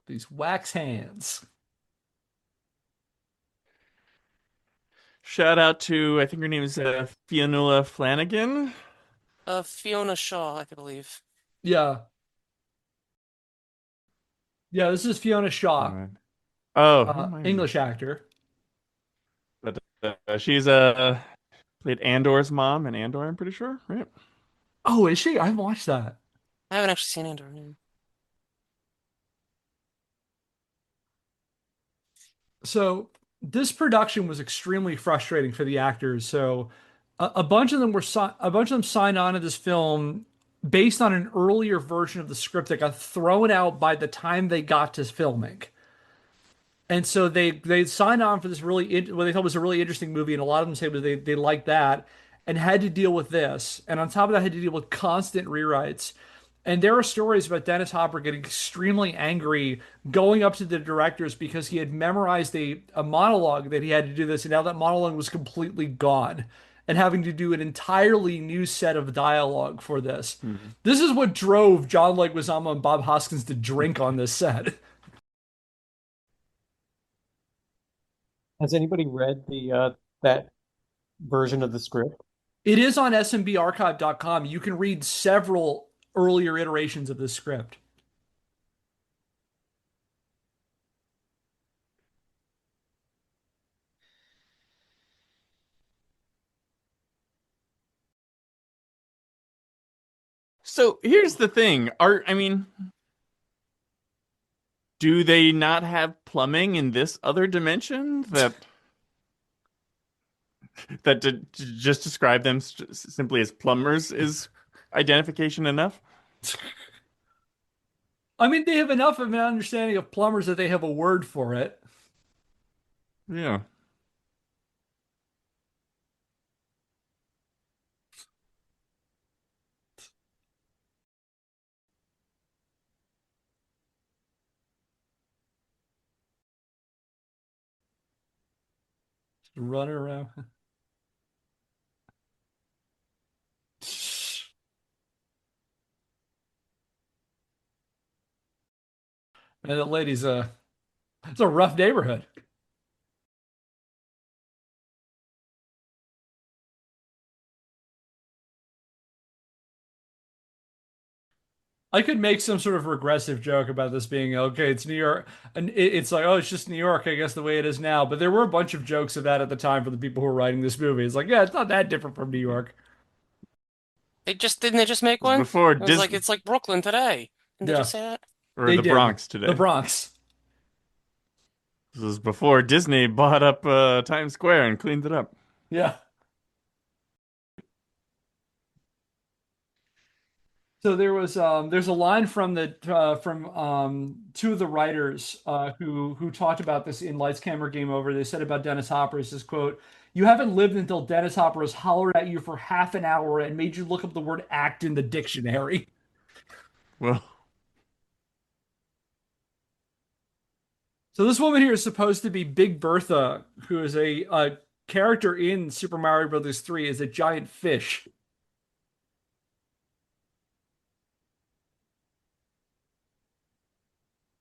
These wax hands.
Shout out to, I think her name is Fionnuala Flanagan.
Fiona Shaw, I believe.
Yeah, yeah. This is Fiona Shaw,
Uh, oh, who am I?
English actor.
But she's played Andor's mom in Andor, I'm pretty sure, right?
Oh, is she? I haven't watched that.
I haven't actually seen Andor. No.
So this production was extremely frustrating for the actors. So a bunch of them a bunch of them signed on to this film based on an earlier version of the script that got thrown out by the time they got to filming. And so they signed on for this what they thought was a really interesting movie, and a lot of them said they liked that, and had to deal with this, and on top of that had to deal with constant rewrites. And there are stories about Dennis Hopper getting extremely angry, going up to the directors because he had memorized a monologue that he had to do this, and now that monologue was completely gone, and having to do an entirely new set of dialogue for this.
Hmm.
This is what drove John Leguizamo and Bob Hoskins to drink on this set.
Has anybody read the that version of the script?
It is on smbarchive.com. You can read several earlier iterations of this script.
So here's the thing. I mean, do they not have plumbing in this other dimension that to just describe them simply as plumbers is identification enough?
I mean, they have enough of an understanding of plumbers that they have a word for it.
Yeah.
Running around. Man, that lady's it's a rough neighborhood. I could make some sort of regressive joke about this being okay. It's New York, and it's like, oh, it's just New York, I guess, the way it is now. But there were a bunch of jokes of that at the time for the people who were writing this movie. It's like, yeah, it's not that different from New York.
They just make
It was
one?
before
It was like
Disney
it's like Brooklyn today. Didn't they
Yeah,
just say that?
or
they
the
did.
Bronx
The
today.
Bronx.
This was before Disney bought up Times Square and cleaned it up.
Yeah. So there's a line from the from two of the writers who talked about this in Lights Camera Game Over. They said about Dennis Hopper, it says, quote, "You haven't lived until Dennis Hopper has hollered at you for half an hour and made you look up the word act in the dictionary."
Well,
So this woman here is supposed to be Big Bertha, who is a character in Super Mario Brothers 3, is a giant fish.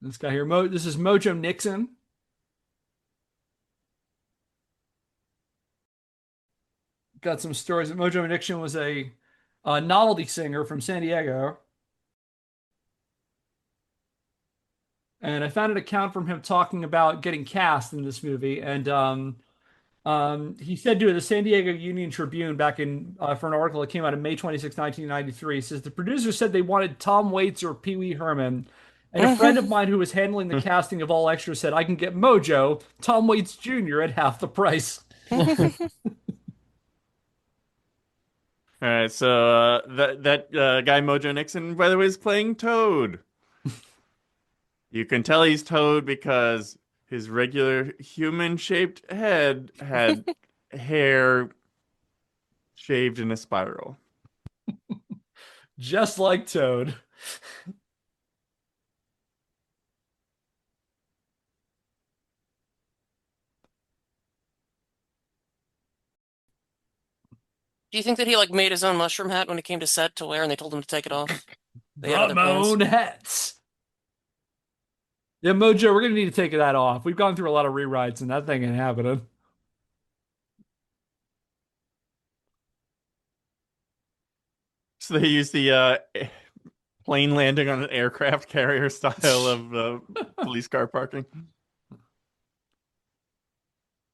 This guy here, this is Mojo Nixon. Got some stories. Mojo Nixon was a novelty singer from San Diego. And I found an account from him talking about getting cast in this movie. And he said to the San Diego Union Tribune back in for an article that came out in May 26, 1993, he says the producers said they wanted Tom Waits or Pee Wee Herman. And a friend of mine who was handling the casting of all extras said, I can get Mojo, Tom Waits Jr. at half the price.
All right, so that guy Mojo Nixon, by the way, is playing Toad. You can tell he's Toad because his regular human-shaped head had hair shaved in a spiral.
Just like Toad.
Do you think that he like made his own mushroom hat when he came to set to wear and they told him to take it off? They had
Brought
other
my
plans.
own hats. Yeah, Mojo, we're gonna need to take that off. We've gone through a lot of rewrites and that thing ain't happening.
So they use the plane landing on an aircraft carrier style of police car parking.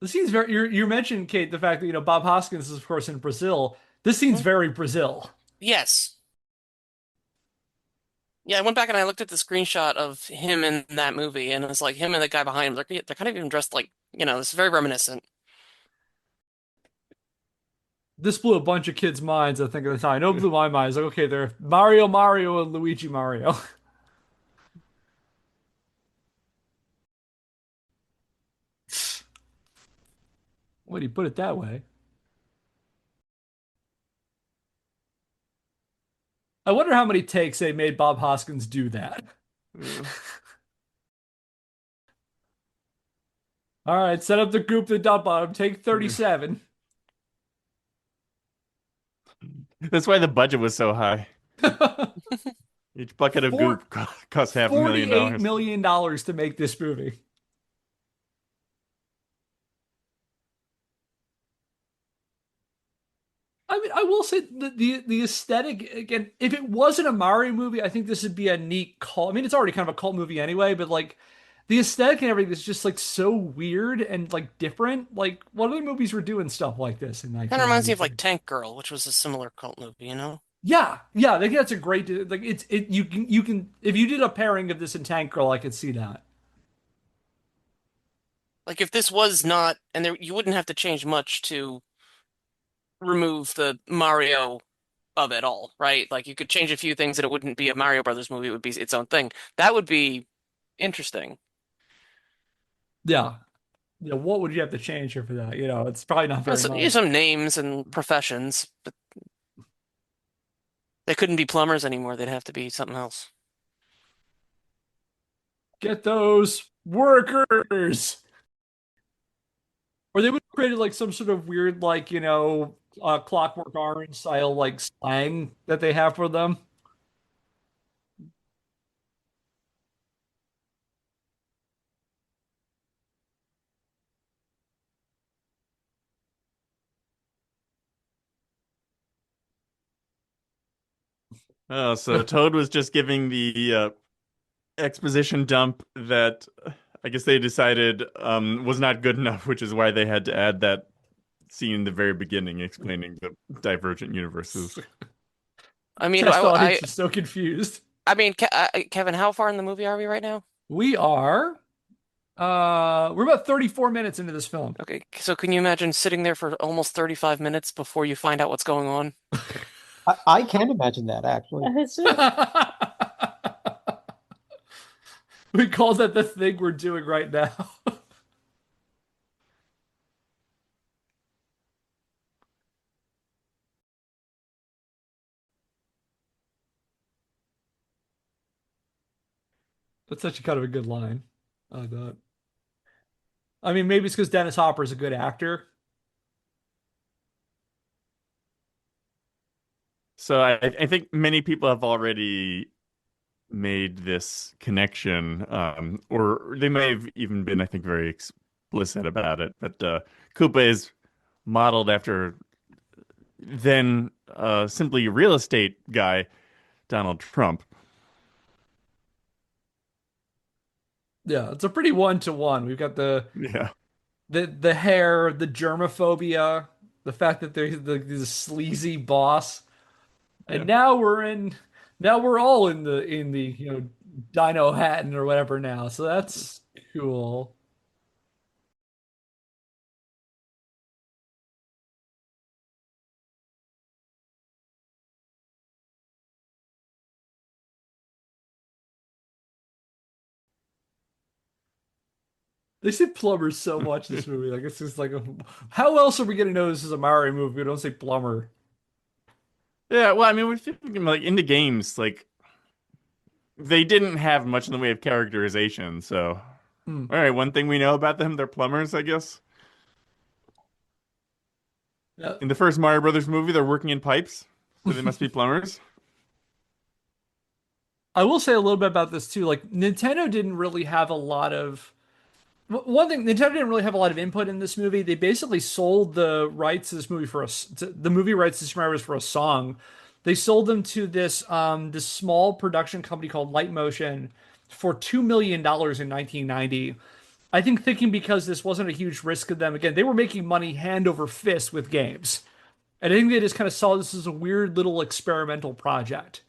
The scene's very you mentioned, Kate, the fact that Bob Hoskins is of course in Brazil. This scene's
Hmm?
very Brazil.
Yes. Yeah, I went back and I looked at the screenshot of him in that movie, and it was like him and the guy behind him. They're kind of even dressed like, it's very reminiscent.
This blew a bunch of kids' minds, I think, at the time. No, it blew my mind. It's like, okay, they're Mario and Luigi Mario. When you put it that way. I wonder how many takes they made Bob Hoskins do that.
Uh,
All right, set up the group to dump on him. Take 37.
That's why the budget was so high. Each bucket of
Four,
goop cost
$48
$500,000.
million dollars to make this movie. I mean, I will say the aesthetic again. If it wasn't a Mario movie, I think this would be a neat cult. I mean, it's already kind of a cult movie anyway, but like the aesthetic and everything is just like so weird and like different. Like, what other movies were doing stuff like this in
Kind of reminds me of
1993?
like Tank Girl, which was a similar cult movie, you know?
Yeah, yeah, I think that's a great like you can if you did a pairing of this and Tank Girl, I could see that.
Like if this was not, and there you wouldn't have to change much to remove the Mario of it all, right? Like you could change a few things and it wouldn't be a Mario Brothers movie, it would be its own thing. That would be interesting.
Yeah, yeah. What would you have to change here for that? It's probably not very much.
Some names and professions, but they couldn't be plumbers anymore. They'd have to be something else.
Get those workers. Or they would have created like some sort of weird, like, Clockwork Orange style, like slang that they have for them.
Oh, so Toad was just giving the exposition dump that I guess they decided was not good enough, which is why they had to add that scene in the very beginning explaining the divergent universes.
I mean,
Test audience is so confused.
Kevin, how far in the movie are we right now?
We are, we're about 34 minutes into this film.
Okay, so can you imagine sitting there for almost 35 minutes before you find out what's going on?
I can imagine that actually.
It's just,
We call that the thing we're doing right now. That's such a kind of a good line. I thought. I mean, maybe it's because Dennis Hopper is a good actor.
So I think many people have already made this connection, or they may have even been, I think, very explicit about it. But Koopa is modeled after then simply real estate guy Donald Trump.
Yeah, it's a pretty one-to-one. We've got
Yeah,
the hair, the germophobia, the fact that there's the sleazy boss, and
yeah.
now we're all in the Dino Hatton or whatever now. So that's cool. They say plumber so much this movie. Like it's just like, how else are we gonna know this is a Mario movie? We don't say plumber.
Yeah, well, I mean, we're thinking like in the games, like they didn't have much in the way of characterization. So,
Hmm.
all right, one thing we know about them, they're plumbers, I guess.
Yeah.
In the first Mario Brothers movie, they're working in pipes, so they must be plumbers.
I will say a little bit about this too. Like Nintendo didn't really have a lot of one thing. Nintendo didn't really have a lot of input in this movie. They basically sold the rights to this movie the movie rights to Super Mario Bros. For a song. They sold them to this small production company called Light Motion for $2 million in 1990. I think thinking because this wasn't a huge risk of them. Again, they were making money hand over fist with games, and I think they just kind of saw this as a weird little experimental project.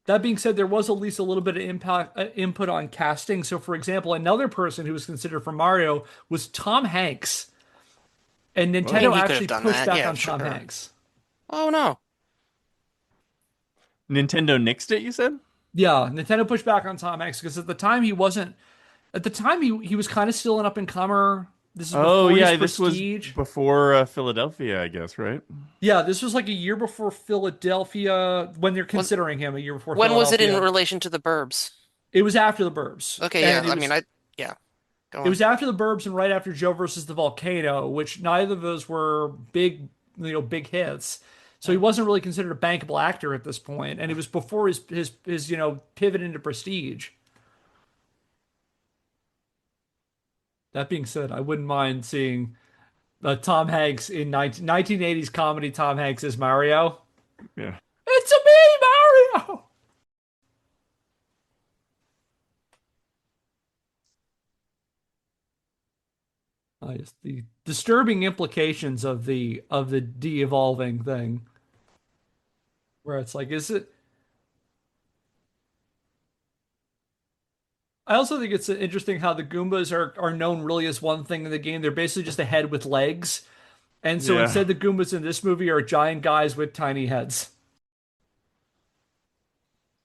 That being said, there was at least a little bit of input on casting. So, for example, another person who was considered for Mario was Tom Hanks, and
I mean,
Nintendo
he could have
actually
done
pushed
that.
back
Yeah,
on Tom
sure.
Hanks.
Oh no.
Nintendo nixed it, you said?
Yeah, Nintendo pushed back on Tom Hanks because at the time he wasn't. At the time he was kind of still an up and comer. This is
Oh,
before his
yeah, this was
prestige.
before Philadelphia, I guess, right?
Yeah, this was like a year before Philadelphia when they're
Was
considering him a year before
when was it in
Philadelphia.
relation to the Burbs?
It was after the Burbs,
Okay, yeah.
and
I mean, I yeah. Go
it
on.
was after the Burbs and right after Joe versus the Volcano, which neither of those were big, big hits. So he
Yeah.
wasn't really considered a bankable actor at this point, and it was before his pivot into prestige. That being said, I wouldn't mind seeing Tom Hanks in 1980s comedy Tom Hanks as Mario.
Yeah.
It's a me, Mario. Just the disturbing implications of the de-evolving thing, where it's like, is it? I also think it's interesting how the Goombas are known really as one thing in the game. They're basically just a head with legs, and so
Yeah.
instead the Goombas in this movie are giant guys with tiny heads.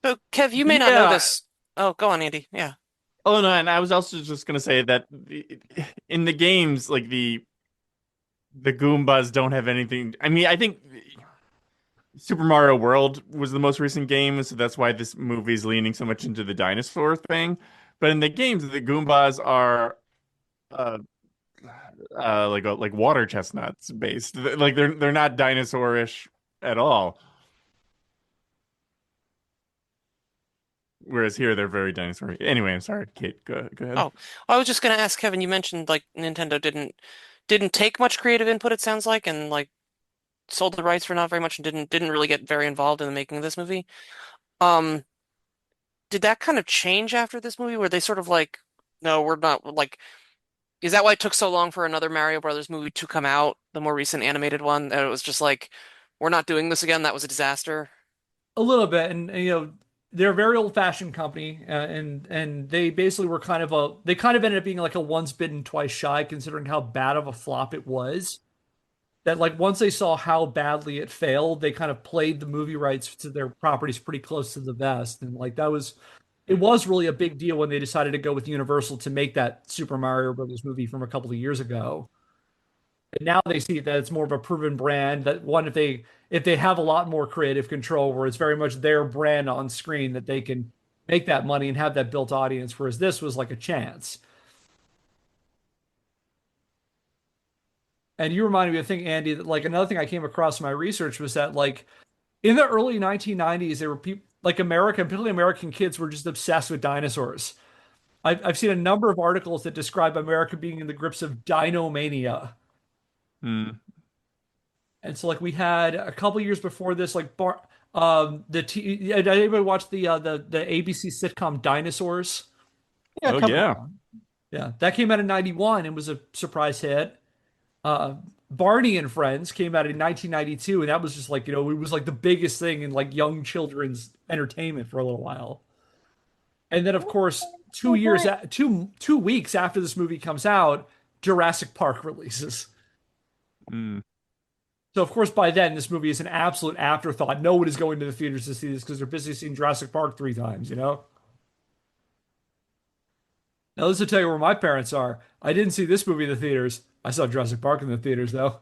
So, Kev, you may not know
Yeah.
this. Oh, go on, Andy. Yeah.
Oh no, and I was also just gonna say that in the games, like the Goombas don't have anything. I mean, I think Super Mario World was the most recent game, so that's why this movie is leaning so much into the dinosaur thing. But in the games, the Goombas are uh, like water chestnuts based. Like they're not dinosaurish at all. Whereas here they're very dinosaur. Anyway, I'm sorry, Kate. Go ahead.
Oh, I was just gonna ask Kevin. You mentioned like Nintendo didn't take much creative input. It sounds like, and like sold the rights for not very much, and didn't really get very involved in the making of this movie. Um, did that kind of change after this movie, where they sort of like, no, we're not like. Is that why it took so long for another Mario Brothers movie to come out, the more recent animated one? That it was just like, we're not doing this again. That was a disaster.
A little bit, and they're a very old-fashioned company, and they basically were they kind of ended up being like a once bitten, twice shy, considering how bad of a flop it was. That like once they saw how badly it failed, they kind of played the movie rights to their properties pretty close to the vest, and like that was it was really a big deal when they decided to go with Universal to make that Super Mario Brothers movie from a couple of years ago. And now they see that it's more of a proven brand. That one, if they have a lot more creative control, where it's very much their brand on screen, that they can make that money and have that built audience, whereas this was like a chance. And you reminded me of thing, Andy, that like another thing I came across in my research was that like in the early 1990s, there were people like America, particularly American kids, were just obsessed with dinosaurs. I've seen a number of articles that describe America being in the grips of dinomania.
Hmm.
And so like we had a couple years before this, like did anybody watch the ABC sitcom Dinosaurs?
Yeah,
Oh
come
yeah.
on.
Yeah, that came out in 91 and was a surprise hit. Uh, Barney and Friends came out in 1992, and that was just like, it was like the biggest thing in like young children's entertainment for a little while. And then, of course,
Oh, Brian.
2 weeks after this movie comes out, Jurassic Park releases.
Hmm.
So, of course, by then, this movie is an absolute afterthought. No one is going to the theaters to see this because they're busy seeing Jurassic Park 3 times, you know? Now, let's tell you where my parents are. I didn't see this movie in the theaters. I saw Jurassic Park in the theaters, though.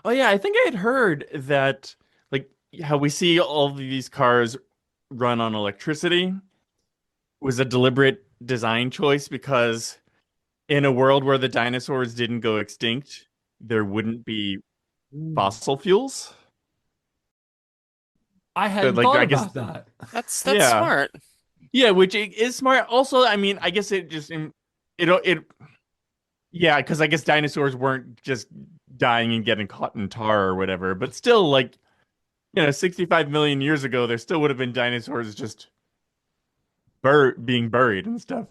Oh yeah, I think I had heard that like how we see all of these cars run on electricity was a deliberate design choice because in a world where the dinosaurs didn't go extinct, there wouldn't be
Mm.
fossil fuels.
I
So
hadn't
like
thought
I guess
about that.
That's
yeah.
smart.
Yeah, which is smart. Also, I mean, I guess it yeah, because I guess dinosaurs weren't just dying and getting caught in tar or whatever, but still like 65 million years ago, there still would have been dinosaurs just being buried and stuff.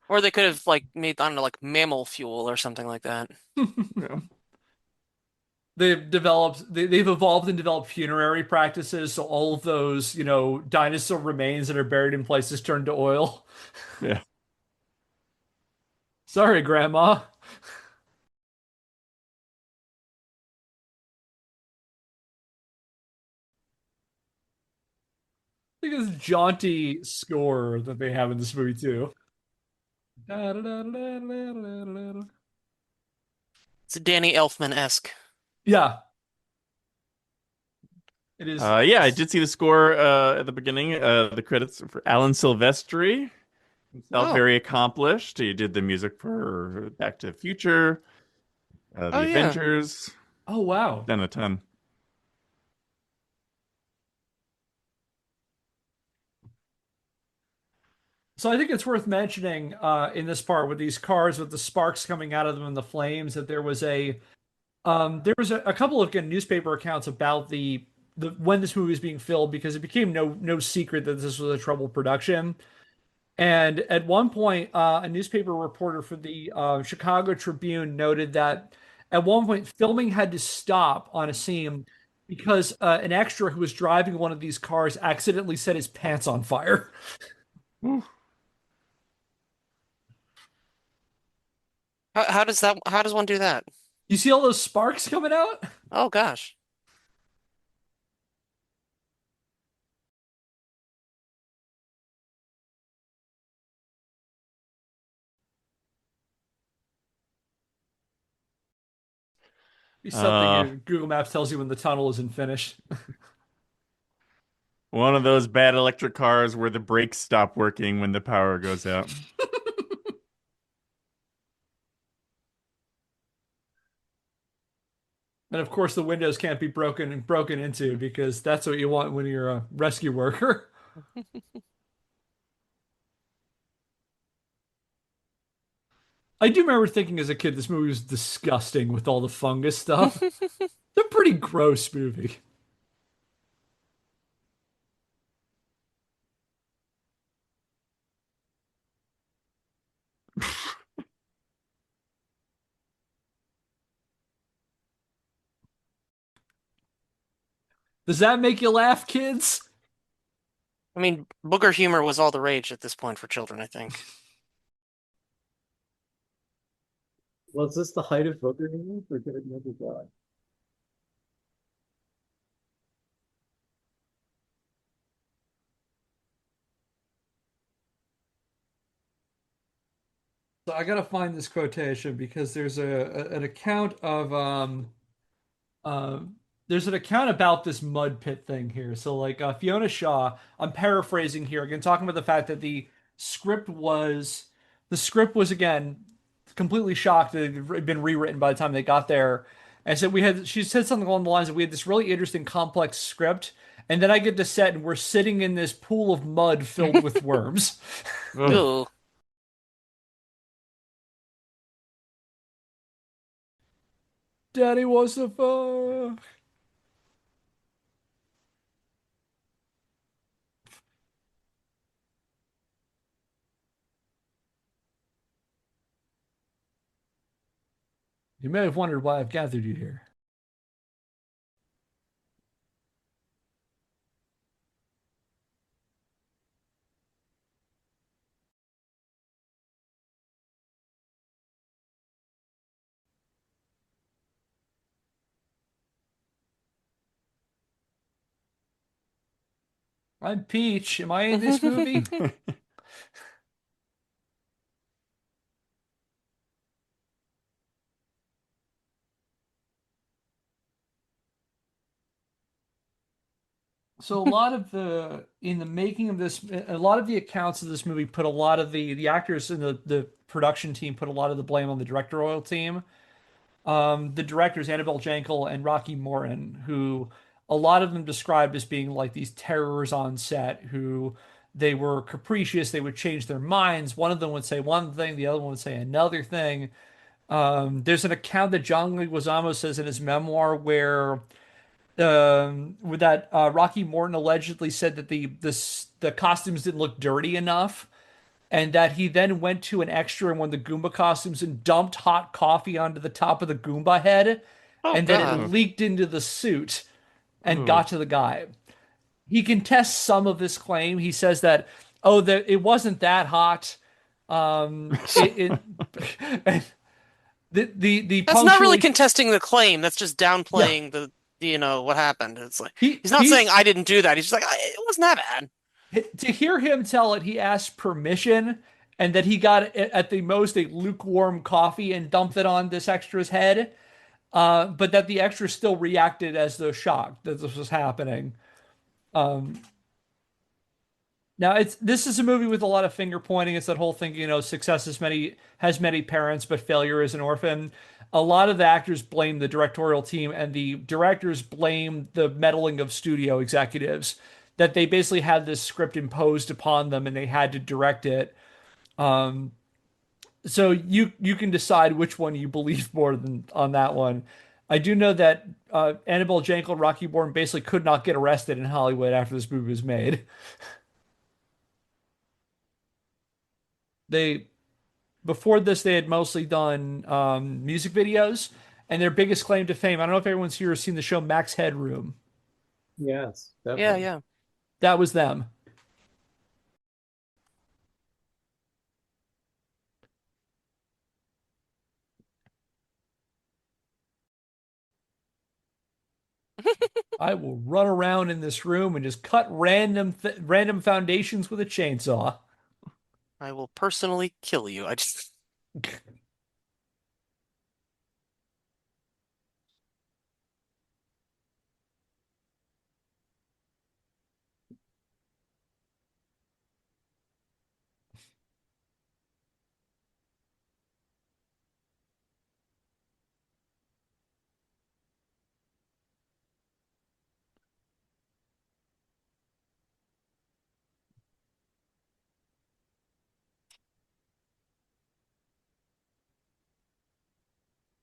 Or they could have like made, I don't know, like mammal fuel or something like that.
Yeah.
They've evolved and developed funerary practices, so all of those, dinosaur remains that are buried in places turn to oil.
Yeah.
Sorry, Grandma. I think it's jaunty score that they have in this movie too.
It's Danny Elfman-esque.
Yeah, it is.
Yeah, I did see the score at the beginning. The credits for Alan Silvestri, himself
Oh,
very accomplished. He did the music for Back to the Future,
oh
The
yeah.
Avengers,
Oh wow.
done a ton.
So I think it's worth mentioning in this part with these cars with the sparks coming out of them and the flames that there was a couple of again, newspaper accounts about the when this movie was being filmed because it became no secret that this was a troubled production. And at one point, a newspaper reporter for the Chicago Tribune noted that at one point, filming had to stop on a scene because an extra who was driving one of these cars accidentally set his pants on fire.
Whew.
How does one do that?
You see all those sparks coming out?
Oh gosh.
Be something
Uh,
Google Maps tells you when the tunnel isn't finished.
One of those bad electric cars where the brakes stop working when the power goes out.
And of course, the windows can't be broken into because that's what you want when you're a rescue worker. I do remember thinking as a kid this movie was disgusting with all the fungus stuff. It's a pretty gross movie. Does that make you laugh, kids?
I mean, booger humor was all the rage at this point for children, I think.
Was this the height of booger humor for good never die?
So I gotta find this quotation because an account of um there's an account about this mud pit thing here. So like Fiona Shaw, I'm paraphrasing here again, talking about the fact that script was the script was again completely shocked that it had been rewritten by the time they got there. And so she said something along the lines of we had this really interesting complex script, and then I get to set and we're sitting in this pool of mud filled with worms.
Ugh.
Ooh.
Daddy wants to fuck. You may have wondered why I've gathered you here. I'm Peach. Am I in this movie? So a lot of the in the making of this, a lot of the accounts of this movie put a lot of the actors and the production team put a lot of the blame on the directorial team. The directors Annabelle Jankel and Rocky Morin, who a lot of them described as being like these terrors on set, who they were capricious, they would change their minds. One of them would say one thing, the other one would say another thing. There's an account that John Leguizamo says in his memoir where with that Rocky Morton allegedly said that the costumes didn't look dirty enough, and that he then went to an extra in one of the Goomba costumes and dumped hot coffee onto the top of the Goomba head,
Oh
and then it
God.
Ugh.
leaked into the suit and
Ugh.
got to the guy. He contests some of this claim. He says that it wasn't that hot. It the
That's not really
punctuation.
contesting the claim. That's just
Yeah,
downplaying what happened. It's like
he
he's not saying
he's
I didn't do that. He's just like it wasn't that bad.
to hear him tell it, he asked permission, and that he got at the most a lukewarm coffee and dumped it on this extra's head. But that the extra still reacted as though shocked that this was happening. Um, Now it's this is a movie with a lot of finger pointing. It's that whole thing, success has many parents, but failure is an orphan. A lot of the actors blame the directorial team, and the directors blame the meddling of studio executives. That they basically had this script imposed upon them, and they had to direct it. Um, so you can decide which one you believe more than on that one. I do know that Annabelle Jankel and Rocky Bourne basically could not get arrested in Hollywood after this movie was made. They Before this, they had mostly done music videos, and their biggest claim to fame. I don't know if everyone's here has seen the show Max Headroom.
Yes,
Yeah,
definitely.
yeah.
That was them. I will run around in this room and just cut random foundations with a chainsaw.
I will personally kill you. I just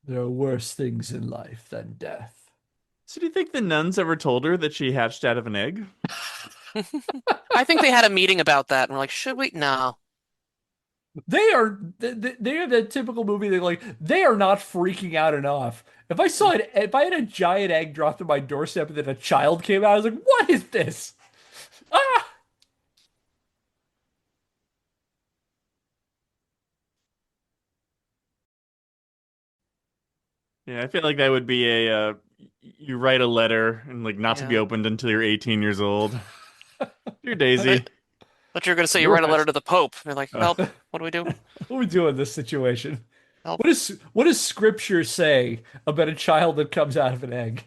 There are worse things in life than death.
So do you think the nuns ever told her that she hatched out of an egg?
I think they had a meeting about that and we're like, should we? No.
They are the typical movie that like they are not freaking out enough. If I had a giant egg dropped on my doorstep and then a child came out, I was like, what is this? Ah!
Yeah, I feel like that would be you write a letter and like not to be
Yeah.
opened until you're 18 years old. Dear
I,
Daisy.
But you're gonna say you
You're
write a letter
right.
to the Pope. You're like,
Uh,
help. What do we do?
What do we do in this situation?
Help.
What does scripture say about a child that comes out of an egg?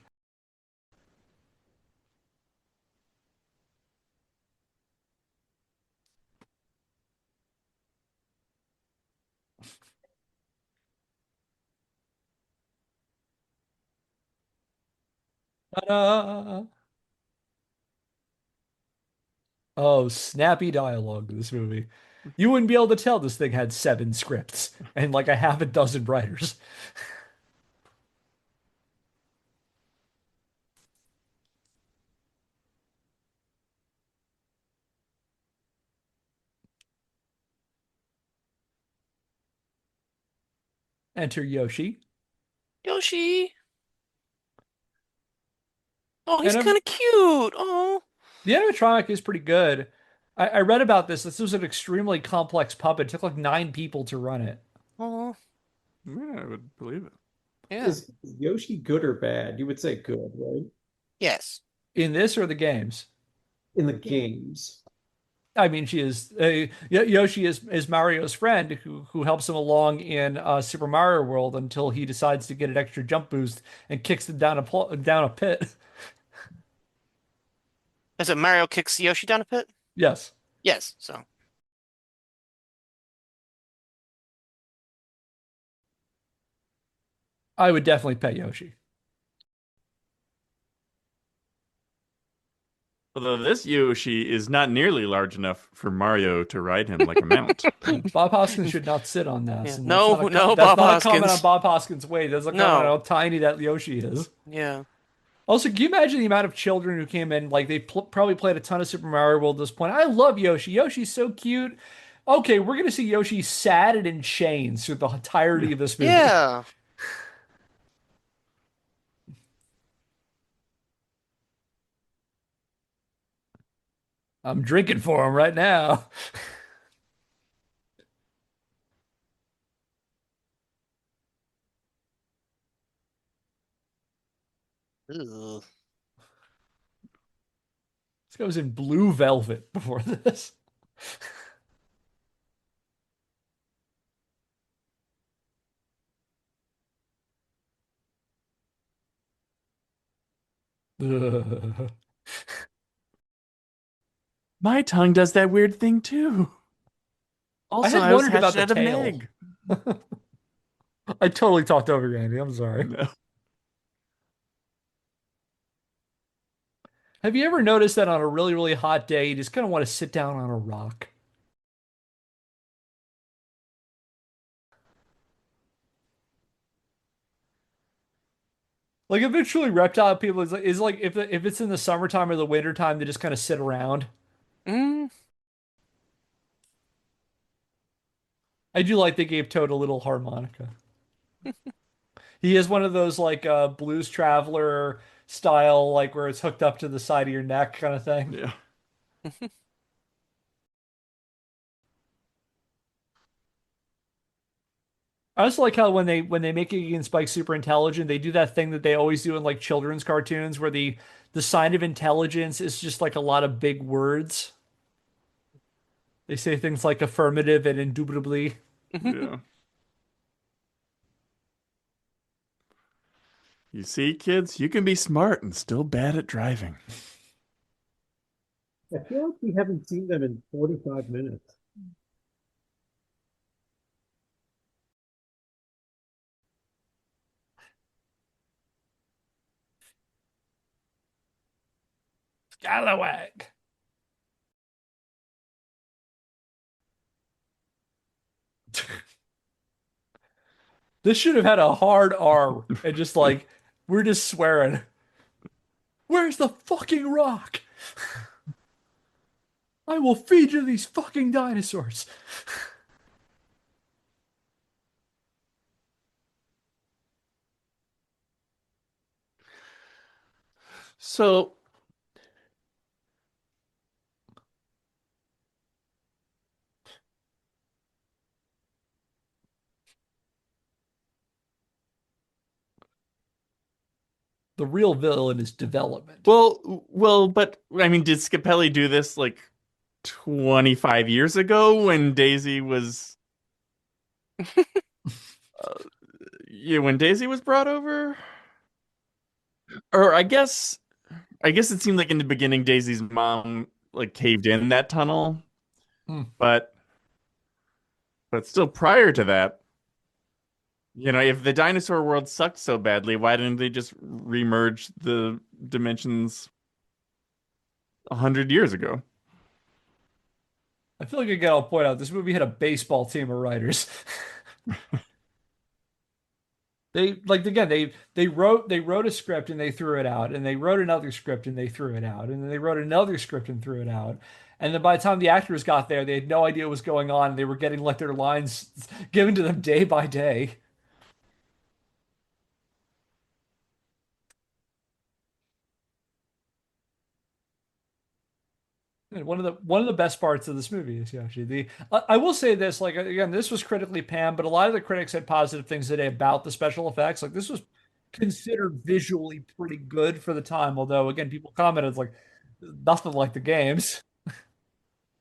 Ta-da! Oh, snappy dialogue in this movie. You wouldn't be able to tell this thing had 7 scripts and like a half a dozen writers. Enter Yoshi.
Yoshi. Oh, he's
And
kind of cute. Oh.
the animatronic is pretty good. I read about this. This was an extremely complex puppet. It took like 9 people to run it.
Oh.
yeah, I would believe it.
Yeah.
Is Yoshi good or bad? You would say good, right?
Yes.
In this or the games?
In the games.
I mean, she is Yoshi is Mario's friend who helps him along in Super Mario World until he decides to get an extra jump boost and kicks him down a pit.
Is it Mario kicks Yoshi down a pit?
Yes,
Yes. So.
I would definitely pet Yoshi.
Although this Yoshi is not nearly large enough for Mario to ride him like a mount.
Bob Hoskins should not sit on this,
Yeah.
and
No, no,
that's
Bob
not a comment on
Hoskins.
Bob Hoskins' weight. That's a comment on
No.
how tiny that Yoshi is.
Yeah.
Also, can you imagine the amount of children who came in? Like they probably played a ton of Super Mario World at this point. I love Yoshi. Yoshi's so cute. Okay, we're gonna see Yoshi sad and in chains through the entirety of this movie.
Yeah.
I'm drinking for him right now.
Ugh.
This guy was in Blue Velvet before this. Ugh.
My tongue does that weird thing too.
I
Also,
had
I was
wondered about
hatched
the
out of an
tail.
egg.
I totally talked over Andy. I'm sorry.
No.
Have you ever noticed that on a really, really hot day, you just kind of want to sit down on a rock? Like eventually reptile people is like if it's in the summertime or the wintertime, they just kind of sit around.
Mm.
I do like they gave Toad a little harmonica. He is one of those like blues traveler style, like where it's hooked up to the side of your neck kind of thing.
Yeah.
I also like how when they make Iggy and Spike super intelligent, they do that thing that they always do in like children's cartoons where the sign of intelligence is just like a lot of big words. They say things like affirmative and indubitably.
Yeah. You see, kids, you can be smart and still bad at driving.
I feel like we haven't seen them in 45 minutes.
Scalawag. This should have had a hard R and just like we're just swearing. Where's the fucking rock? I will feed you these fucking dinosaurs.
So,
The real villain is development.
but I mean, did Scapelli do this like 25 years ago when Daisy was uh, yeah, when Daisy was brought over. Or I guess it seemed like in the beginning Daisy's mom like caved in that tunnel,
Hmm.
but still prior to that, if the dinosaur world sucked so badly, why didn't they just remerge the dimensions 100 years ago?
I feel like I gotta point out this movie had a baseball team of writers. They like again they wrote a script and they threw it out, and they wrote another script and they threw it out, and then they wrote another script and threw it out. And then by the time the actors got there, they had no idea what was going on. They were getting like their lines given to them day by day. And one of the best parts of this movie is actually I will say this, like again, this was critically panned, but a lot of the critics had positive things today about the special effects. Like this was considered visually pretty good for the time, although again, people commented like nothing like the games.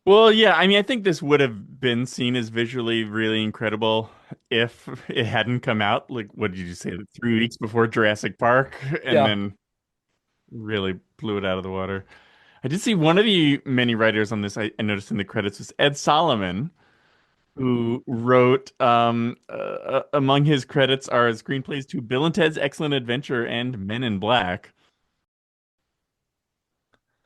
Well, yeah, I mean, I think this would have been seen as visually really incredible if it hadn't come out. Like, what did you say, like 3 weeks before Jurassic Park, and
Yeah.
then really blew it out of the water. I did see one of the many writers on this. I noticed in the credits was Ed Solomon, who wrote. Among his credits are screenplays to Bill and Ted's Excellent Adventure and Men in Black.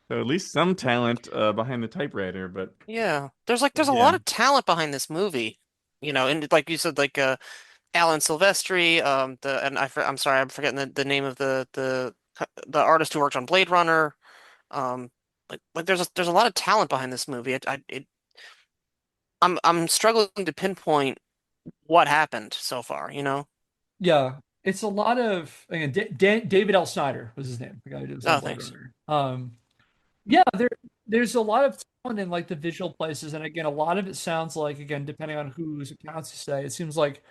So at least some talent behind the typewriter,
Yeah. There's a
yeah.
lot of talent behind this movie. And like you said, like Alan Silvestri, I'm sorry, I'm forgetting the name of the artist who worked on Blade Runner. Um, like there's a lot of talent behind this movie. I'm struggling to pinpoint what happened so far.
Yeah, it's a lot of again. David L. Snyder was his name, the guy who did
Oh,
Blade
thanks.
Runner. Yeah, there's a lot of talent in like the visual places, and again, a lot of it sounds like again, depending on whose accounts you say, it seems like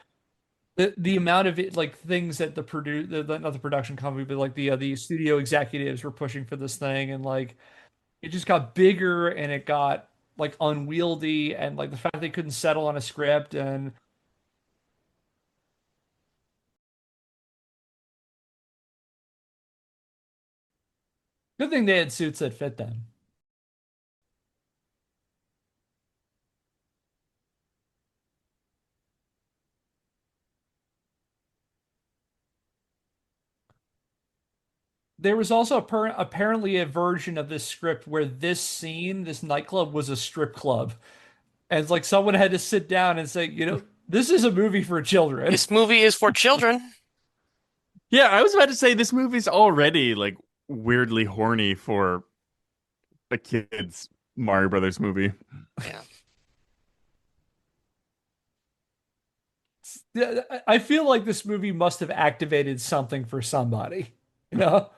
the amount of it like things that not the production company, but like the studio executives were pushing for this thing, and like it just got bigger and it got like unwieldy, and like the fact they couldn't settle on a script, and good thing they had suits that fit them. There was also apparently a version of this script where this scene, this nightclub, was a strip club. And it's like someone had to sit down and say, this is a movie for children.
This movie is for children.
Yeah, I was about to say this movie's already like weirdly horny for a kid's Mario Brothers movie.
Yeah.
Yeah, I feel like this movie must have activated something for somebody, you know?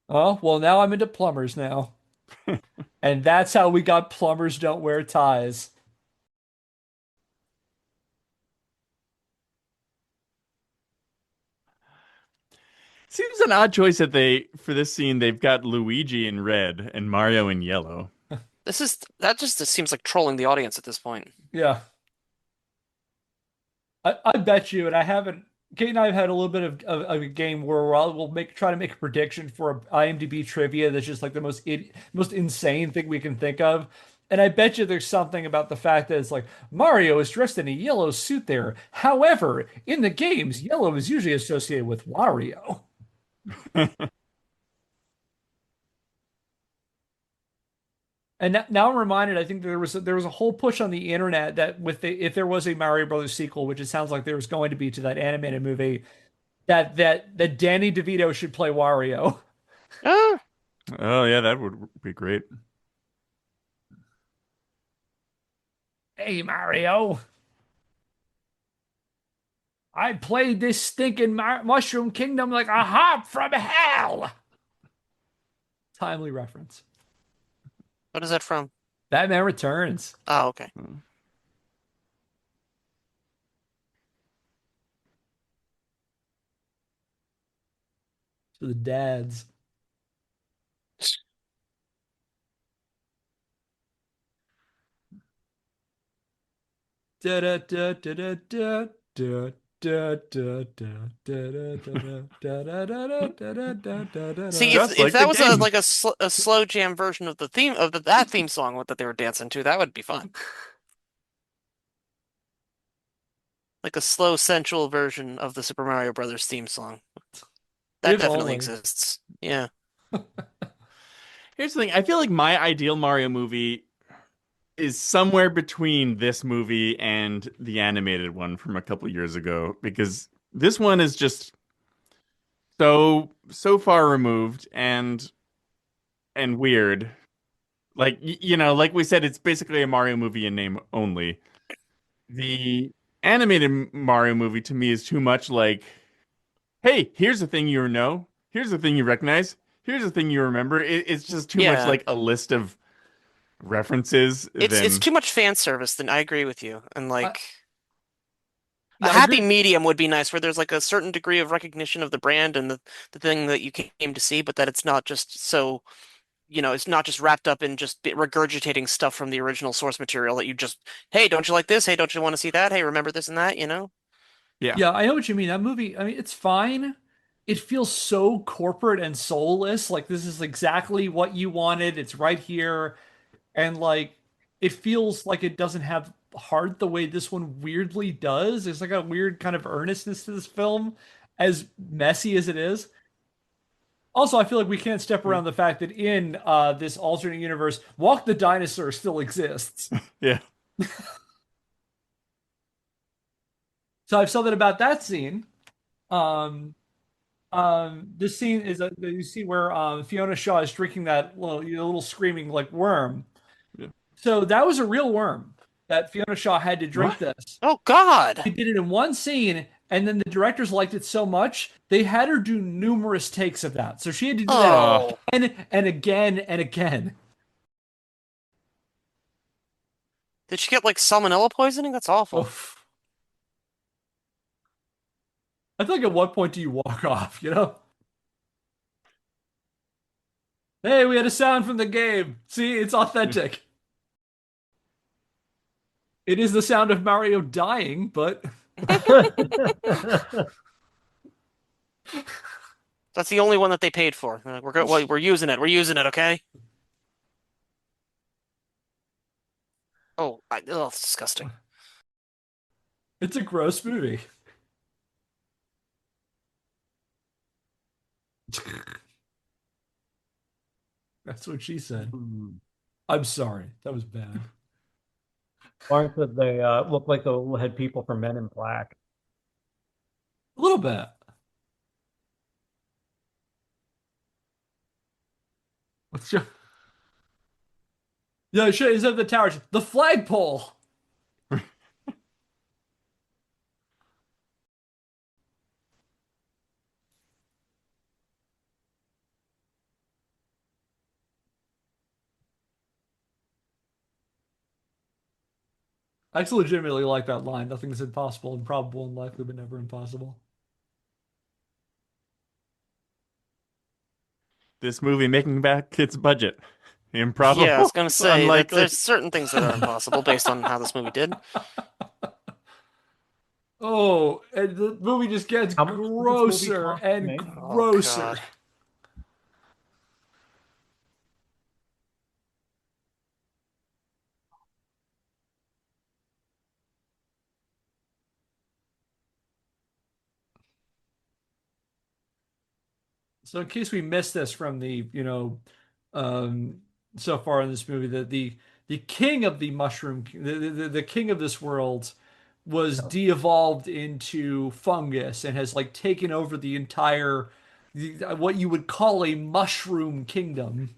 Oh, well, now I'm into plumbers now. And that's how we got plumbers don't wear ties.
Seems an odd choice that they for this scene they've got Luigi in red and Mario in yellow.
That just seems like trolling the audience at this point.
Yeah. I bet you, and I haven't. Kate and I have had a little bit of a game where we'll try to make a prediction for a IMDb trivia that's just like the most insane thing we can think of. And I bet you there's something about the fact that it's like Mario is dressed in a yellow suit there. However, in the games, yellow is usually associated with Wario. And now I'm reminded, I think there was a whole push on the internet that if there was a Mario Brothers sequel, which it sounds like there was going to be to that animated movie, that Danny DeVito should play Wario.
Ah,
Oh yeah, that would be great.
Hey Mario, I played this stinking Mushroom Kingdom like a hop from hell. Timely reference.
what is that from?
Batman Returns
Oh, okay.
to the dads. Da da da da da da da. Da, da, da, da, da, da, da, da, da, da, da, da, da, da,
See,
da.
if
Just
if
like the
that was a
game.
like a slow jam version of the theme of that theme song that they were dancing to, that would be fun. Like a slow, sensual version of the Super Mario Brothers theme song. That
If
definitely
only.
exists. Yeah.
Here's the thing. I feel like my ideal Mario movie is somewhere between this movie and the animated one from a couple years ago because this one is just so far removed and weird. Like like we said, it's basically a Mario movie in name only. The animated Mario movie to me is too much like, hey, here's the thing you know, here's the thing you recognize, here's the thing you remember. It's just too much
Yeah.
like a list of references
It's
than
too much fan service, then I agree with you. And
I,
like a
yeah, I
happy
agree.
medium would be nice where there's like a certain degree of recognition of the brand and the thing that you came to see, but that it's not just so, it's not just wrapped up in just regurgitating stuff from the original source material that you just, hey, don't you like this? Hey, don't you want to see that? Hey, remember this and that, you know?
yeah.
Yeah, I know what you mean. That movie, I mean, it's fine. It feels so corporate and soulless. Like this is exactly what you wanted. It's right here. And like it feels like it doesn't have heart the way this one weirdly does. There's like a weird kind of earnestness to this film, as messy as it is. Also, I feel like we can't step
Yeah.
around the fact that in this alternate universe, Walk the Dinosaur still exists.
Yeah.
So I've something about that scene. Um, this scene is you see where Fiona Shaw is drinking that little screaming like worm.
Yeah.
So that was a real worm that Fiona Shaw had to
What?
drink this.
Oh God.
They did it in one scene, and then the directors liked it so much they had her do numerous takes of that. So she had to do that
Uh,
Oh.
again and again and again.
Did she get like salmonella poisoning? That's awful.
Oof. I think at what point do you walk off? You know? Hey, we had a sound from the game. See, it's authentic. It is the sound of Mario dying, but
That's the only one that they paid for. They're like, we're good. Well, we're using it. We're using it. Okay. Oh, it's disgusting.
it's a gross movie. That's what she said.
Hmm.
I'm sorry. That was bad.
Aren't that they look like the head people from Men in Black?
A little bit. Let's just, yeah, shit, is that the towers? The flagpole. I actually legitimately like that line. Nothing is impossible, improbable, unlikely, but never impossible.
this movie making back its budget.
Yeah, I was
Improbable,
gonna say that
unlikely.
there's certain things that are impossible based on how this movie did.
Oh, and the movie just gets
How much did this movie
grosser
cost to
and
make?
Oh
grosser.
God.
So in case we missed this from the, um, so far in this movie, the king of the mushroom, the king of this world was de-evolved into fungus and has like taken over the entire what you would call a mushroom kingdom.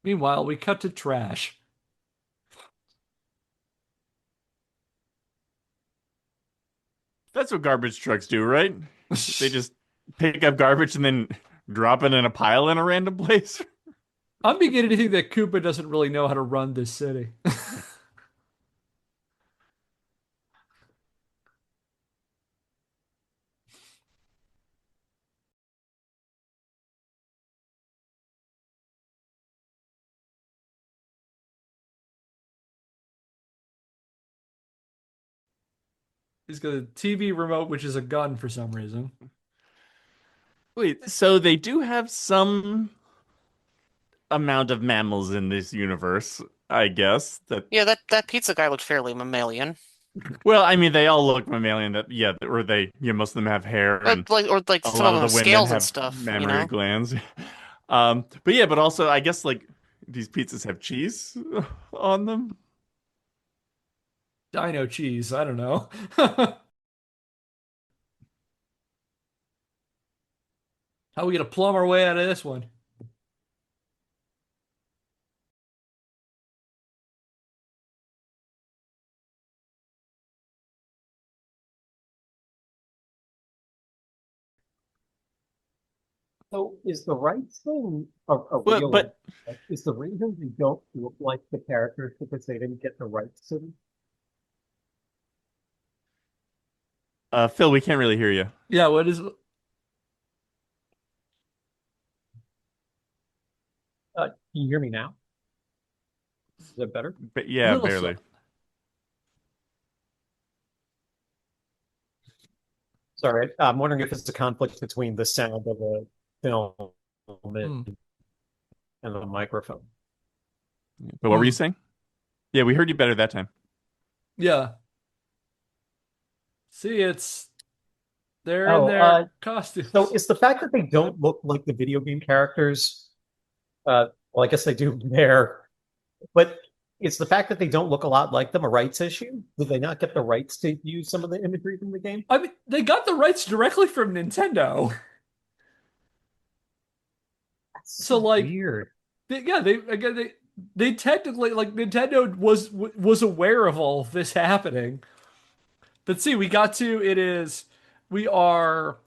Meanwhile, we cut to trash.
That's what garbage trucks do, right? They just pick up garbage and then drop it in a pile in a random place.
I'm beginning to think that Koopa doesn't really know how to run this city. He's got a TV remote, which is a gun for some reason.
Wait, so they do have some amount of mammals in this universe, I guess. That
Yeah, that pizza guy looked fairly mammalian.
well, I mean, they all look mammalian. That yeah, or they yeah, most of them have hair, and
Or like
a
some of
lot of
them
the
have
women
scales and
have
stuff, you
mammary
know?
glands. But yeah, but also I guess like these pizzas have cheese on them.
Dino cheese. I don't know. How we gonna plumb our way out of this one?
So is the rights thing a
Well,
real?
but
Like, is the reason they don't look like the characters because they didn't get the rights to them?
Phil, we can't really hear you.
Yeah, what is
Can you hear me now? Is that better?
But
a
yeah,
little slow?
barely.
Sorry, I'm wondering if it's a conflict between the sound of the film
Hmm.
and the microphone.
But what were you
Hmm.
saying? Yeah, we heard you better that time.
Yeah. See, it's they're in
Oh,
their
so
costumes.
it's the fact that they don't look like the video game characters. Well, I guess they do there, but it's the fact that they don't look a lot like them a rights issue. Did they not get the rights to use some of the imagery from the game?
I mean, they got the rights directly from Nintendo.
That's
So
so
like,
weird.
yeah, they again they technically like Nintendo was aware of all of this happening. But see, we are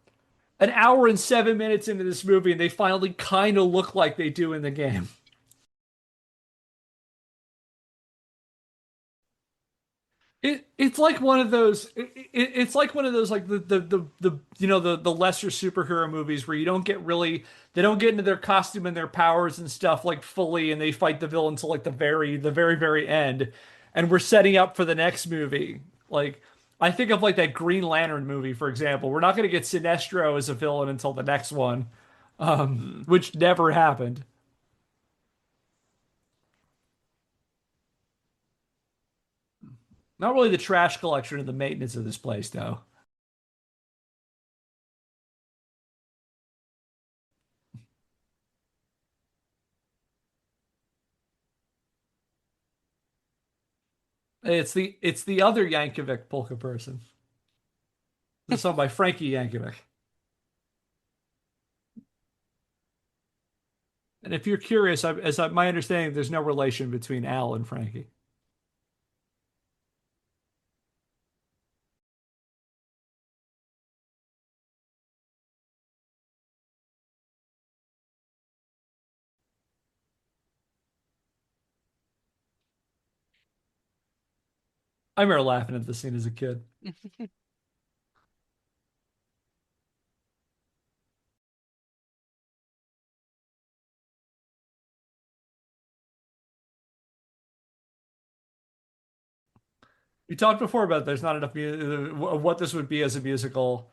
an hour and 7 minutes into this movie, and they finally kind of look like they do in the game. It's like one of those it's like one of those like the the lesser superhero movies where you don't get really they don't get into their costume and their powers and stuff like fully, and they fight the villain until like the very end, and we're setting up for the next movie. Like I think of like that Green Lantern movie, for example. We're not going to get Sinestro as a villain until the next one,
Mm.
which never happened. Not really the trash collection or the maintenance of this place, though. It's the other Yankovic polka person. This is song by Frankie Yankovic. And if you're curious, my understanding, there's no relation between Al and Frankie. I remember laughing at the scene as a kid. We talked before about there's not enough what this would be as a musical.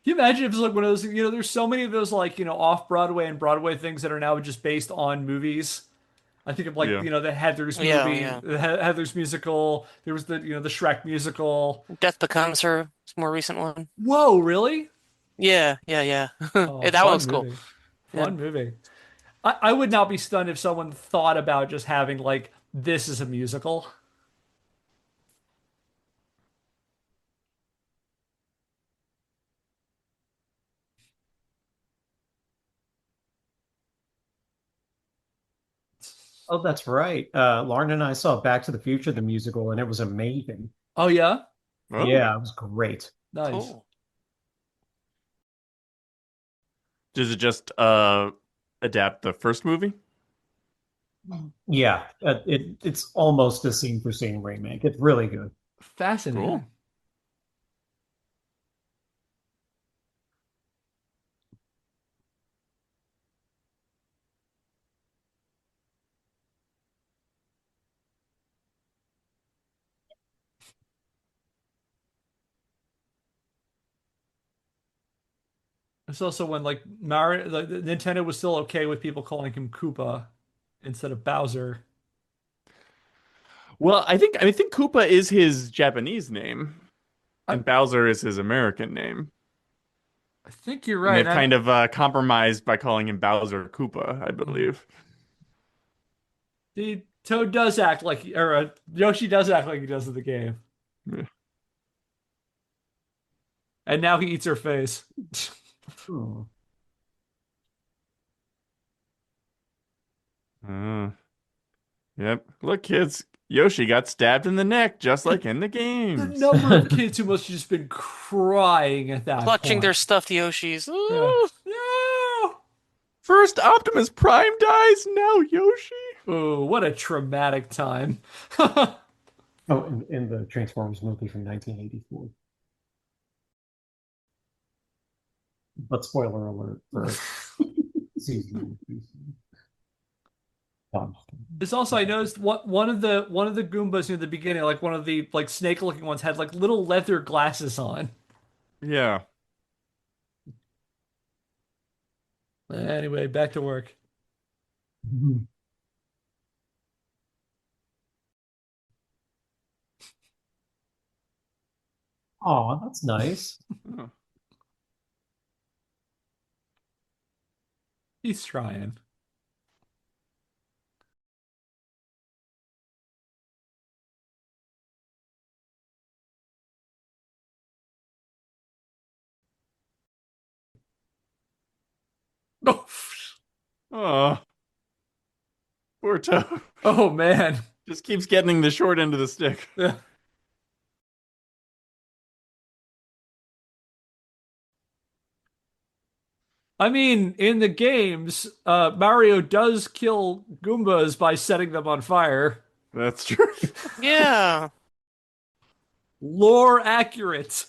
Can you imagine if it's like one of those, there's so many of those like, off Broadway and Broadway things that are now just based on movies. I think of like,
Yeah.
the Heather's
Yeah,
movie,
yeah.
the Heather's musical. There was the Shrek musical.
Death Becomes Her, more recent one.
Whoa, really?
Yeah, yeah, yeah.
Oh,
Yeah, that one
fun
looks cool.
movie.
Yeah.
Fun movie. I would not be stunned if someone thought about just having like this is a musical.
Oh, that's right. Lauren and I saw Back to the Future, the musical, and it was amazing.
Oh yeah?
Oh,
Yeah, it was great.
Nice.
Cool.
does it just adapt the first movie?
Yeah, it's almost a scene for scene remake. It's really good.
Cool.
Fascinating. It's also when like Mario, the Nintendo was still okay with people calling him Koopa instead of Bowser.
Well, I think Koopa is his Japanese name,
I,
and Bowser is his American name.
I think you're
And
right.
they've kind of compromised by calling him Bowser Koopa, I
Mm.
believe.
The Toad does act like, or Yoshi does act like he does in the game,
Yeah.
and now he eats her face.
Hmm.
Uh, yep. Look, kids, Yoshi got stabbed in the neck just like in the
The
games.
number of kids who must have just been crying at that
Clutching their
point.
stuffed Yoshis.
Yeah.
Ooh.
No!
First Optimus Prime dies, now Yoshi.
Oh, what a traumatic time.
Oh, in the Transformers movie from 1984. But spoiler alert for season one.
It's also I noticed what one of the Goombas in the beginning, like one of the like snake-looking ones, had like little leather glasses on.
Yeah.
Anyway, back to work.
Oh, that's nice.
Oh.
He's trying. Oh,
Oh, poor Toad.
oh man.
Just keeps getting the short end of the stick.
Yeah. I mean, in the games, Mario does kill Goombas by setting them on fire.
That's true.
Yeah.
Lore accurate.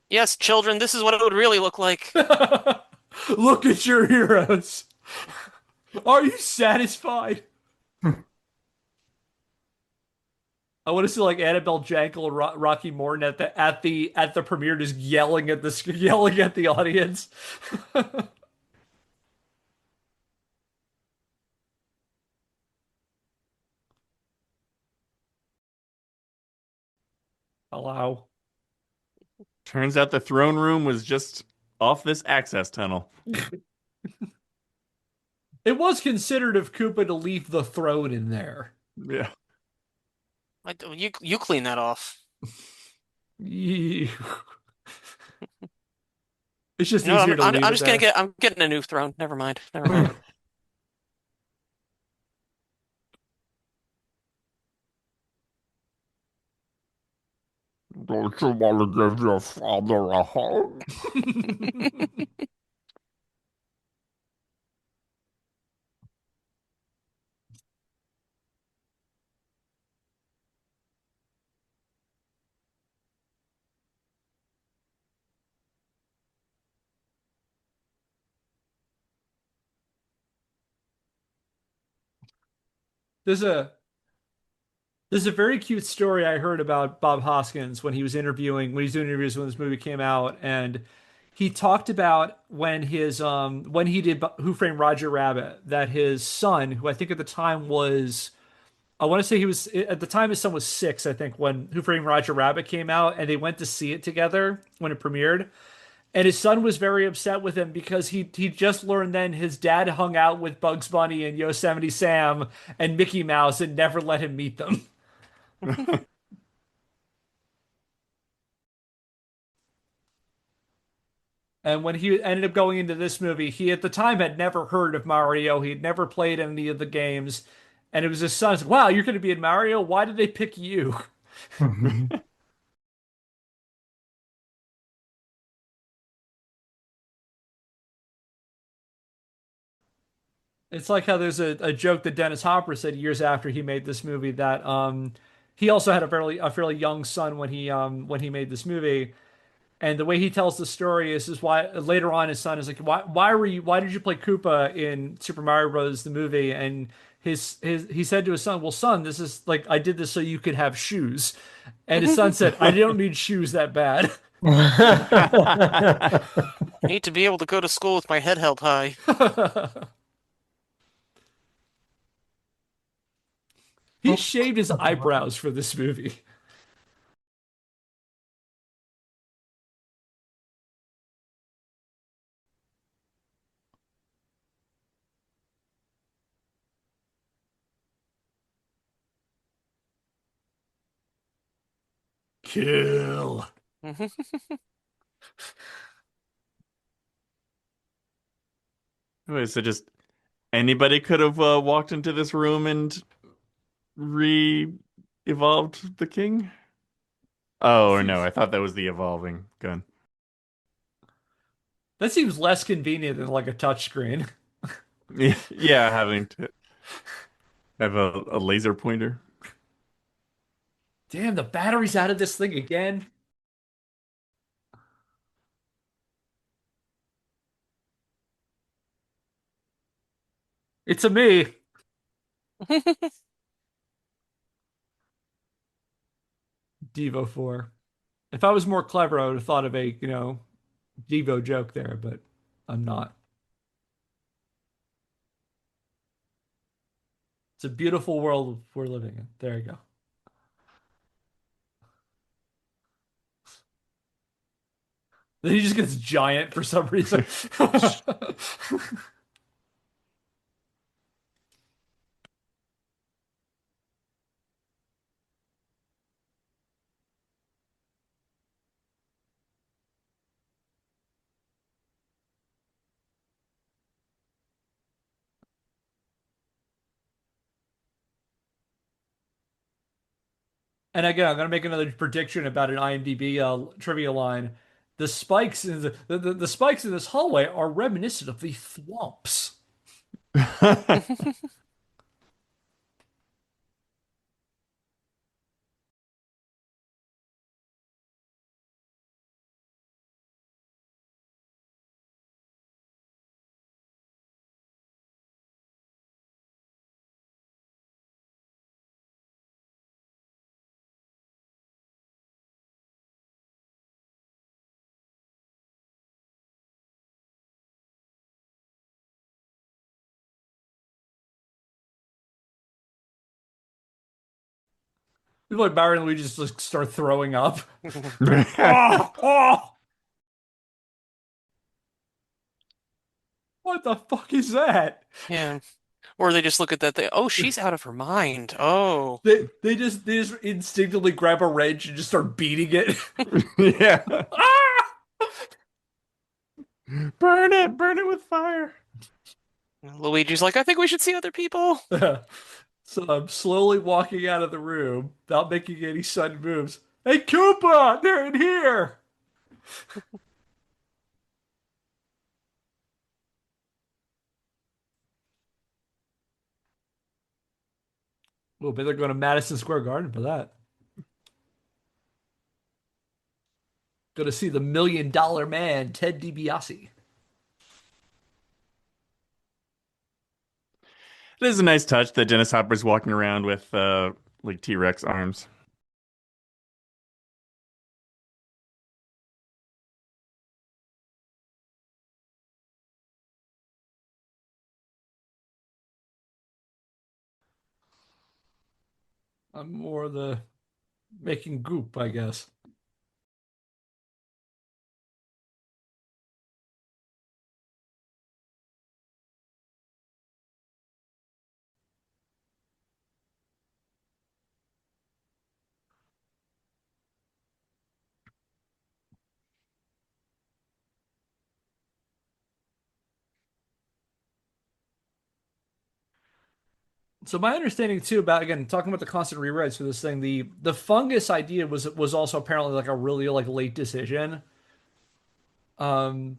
Yes, children, this is what it would really look like.
Look at your heroes. Are you satisfied? I want to see like Annabelle Jankel and Rocky Morton at the premiere, just yelling at the yelling at the audience. Allow.
Turns out the throne room was just off this access tunnel.
It was considered of Koopa to leave the throne in there.
Yeah.
You clean that off.
It's just
You know what,
easier to
I'm
leave
I'm
it
just gonna
there.
I'm getting a new throne. Never mind. Never mind.
Don't you want to give your father a hug?
There's a there's a very cute story I heard about Bob Hoskins when he was doing interviews when this movie came out, and he talked about when he did Who Framed Roger Rabbit, that his son, who I think at the time was, I want to say he was at the time his son was 6, I think, when Who Framed Roger Rabbit came out, and they went to see it together when it premiered. And his son was very upset with him because he just learned then his dad hung out with Bugs Bunny and Yosemite Sam and Mickey Mouse and never let him meet them. And when he ended up going into this movie, he at the time had never heard of Mario. He had never played any of the games. And it was his son said, "Wow, you're going to be in Mario? Why did they pick you?" It's like how there's a joke that Dennis Hopper said years after he made this movie that he also had a fairly young son when he made this movie. And the way he tells the story is why later on his son is like, why did you play Koopa in Super Mario Bros. The movie? And he said to his son, well, son, this is like I did this so you could have shoes. And his son said, I don't need shoes that bad.
I need to be able to go to school with my head held high.
He shaved his eyebrows for this movie. Kill.
Wait, so just anybody could have walked into this room and re-evolved the king? Oh, no, I thought that was the evolving gun.
That seems less convenient than like a touchscreen.
Yeah, yeah, having to have a laser pointer.
Damn, the battery's out of this thing again. It's a me. Devo 4. If I was more clever, I would have thought of a, Devo joke there, but I'm not. It's a beautiful world we're living in. There you go. Then he just gets giant for some reason. And again, I'm gonna make another prediction about an IMDb trivia line. The spikes in the spikes in this hallway are reminiscent of the thwomps. People like Byron and Luigi just like, start throwing up. Oh, oh, what the fuck is that?
Yeah. Or they just look at that thing. Oh, she's out of her mind. Oh.
They just instinctively grab a wrench and just start beating it.
Yeah.
Ah!
Burn it with fire.
Luigi's like, I think we should see other people.
So I'm slowly walking out of the room without making any sudden moves. Hey, Koopa, they're in here. Well, maybe they're going to Madison Square Garden for that. Going to see the $1 million man, Ted DiBiase.
It is a nice touch that Dennis Hopper's walking around with like T-Rex arms.
I'm more the making goop, I guess. So my understanding too about again talking about the constant rewrites for this thing, the fungus idea was also apparently like a really like late decision. Um,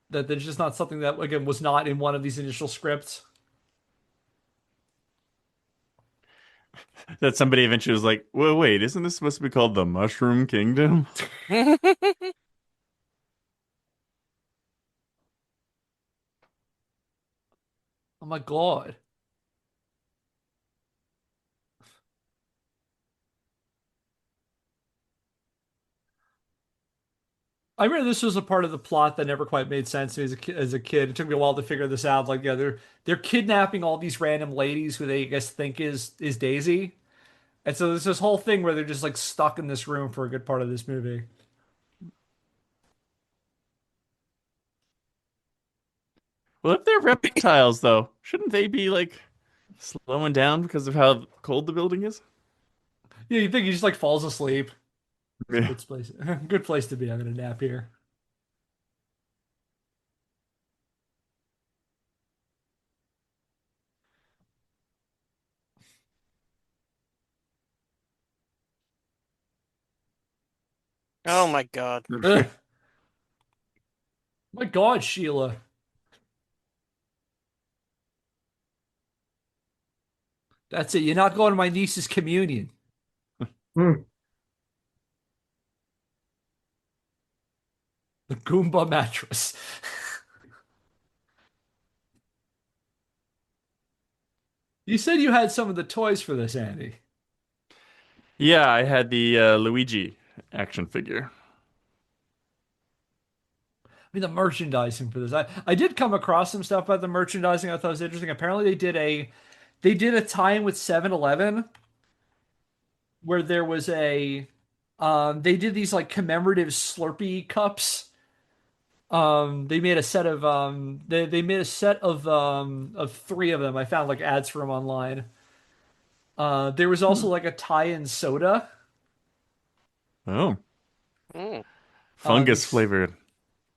that there's just not something that again was not in one of these initial scripts.
That somebody eventually was like, well, wait, isn't this supposed to be called the Mushroom Kingdom?
Oh my God. I remember this was a part of the plot that never quite made sense to me as a kid. It took me a while to figure this out. Like, yeah, they're kidnapping all these random ladies who they I guess think is Daisy. And so there's this whole thing where they're just like stuck in this room for a good part of this movie.
Well, if they're reptiles, though, shouldn't they be like slowing down because of how cold the building is?
Yeah, you think he just like falls asleep. It's a
Yeah.
good place, good place to be. I'm gonna nap here.
Oh my God.
Ugh, my God, Sheila. That's it. You're not going to my niece's communion.
Hmm.
The Goomba mattress. You said you had some of the toys for this, Andy.
Yeah, I had the Luigi action figure.
I mean, the merchandising for this. I did come across some stuff about the merchandising I thought was interesting. Apparently, they did a tie-in with 7-Eleven where there was a they did these like commemorative Slurpee cups. They made a set of they made a set of three of them. I found like ads for them online. There was also
Hmm.
like a tie-in soda.
Oh,
Mm.
fungus
This
flavored.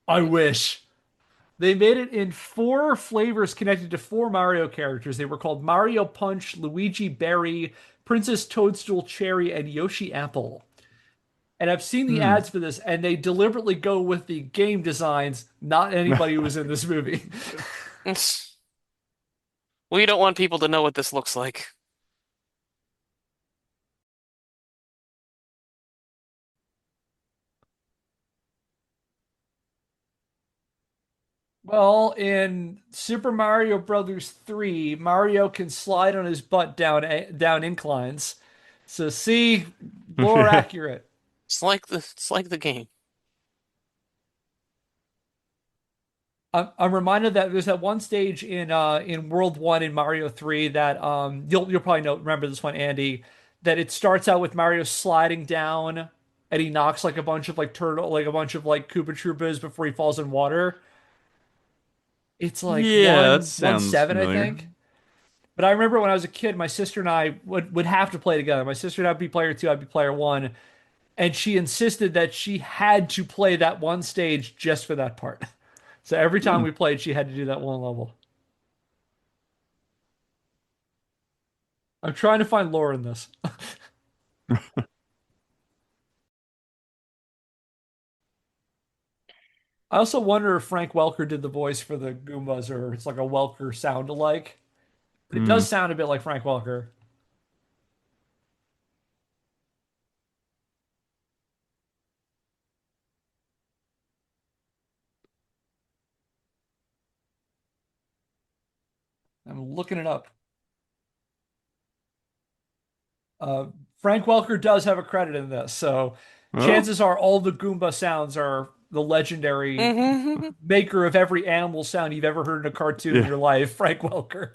I wish. They made it in four flavors connected to four Mario characters. They were called Mario Punch, Luigi Berry, Princess Toadstool Cherry, and Yoshi Apple. And I've seen the
Hmm.
ads for this, and they deliberately go with the game designs, not anybody who was in this movie.
We don't want people to know what this looks like.
Well, in Super Mario Brothers 3, Mario can slide on his butt down inclines. So see, more accurate.
It's like the game.
I'm reminded that there's that one stage in World 1 in Mario 3 that you'll probably remember this one, Andy, that it starts out with Mario sliding down and he knocks like a bunch of a bunch of like Koopa Troopas before he falls in water. It's like
Yeah, that
one
sounds
seven, I
familiar.
think. But I remember when I was a kid, my sister and I would have to play together. My sister would be player two, I'd be player one, and she insisted that she had to play that one stage just for that part. So every time
Hmm.
we played, she had to do that one level. I'm trying to find lore in this. I also wonder if Frank Welker did the voice for the Goombas or it's like a Welker sound alike. But it
Hmm.
does sound a bit like Frank Welker. I'm looking it up. Uh, Frank Welker does have a credit in this, so
Oh.
chances are all the Goomba sounds are the legendary
Hmm.
maker of every animal sound you've ever heard in a cartoon in
Yeah.
your life, Frank Welker.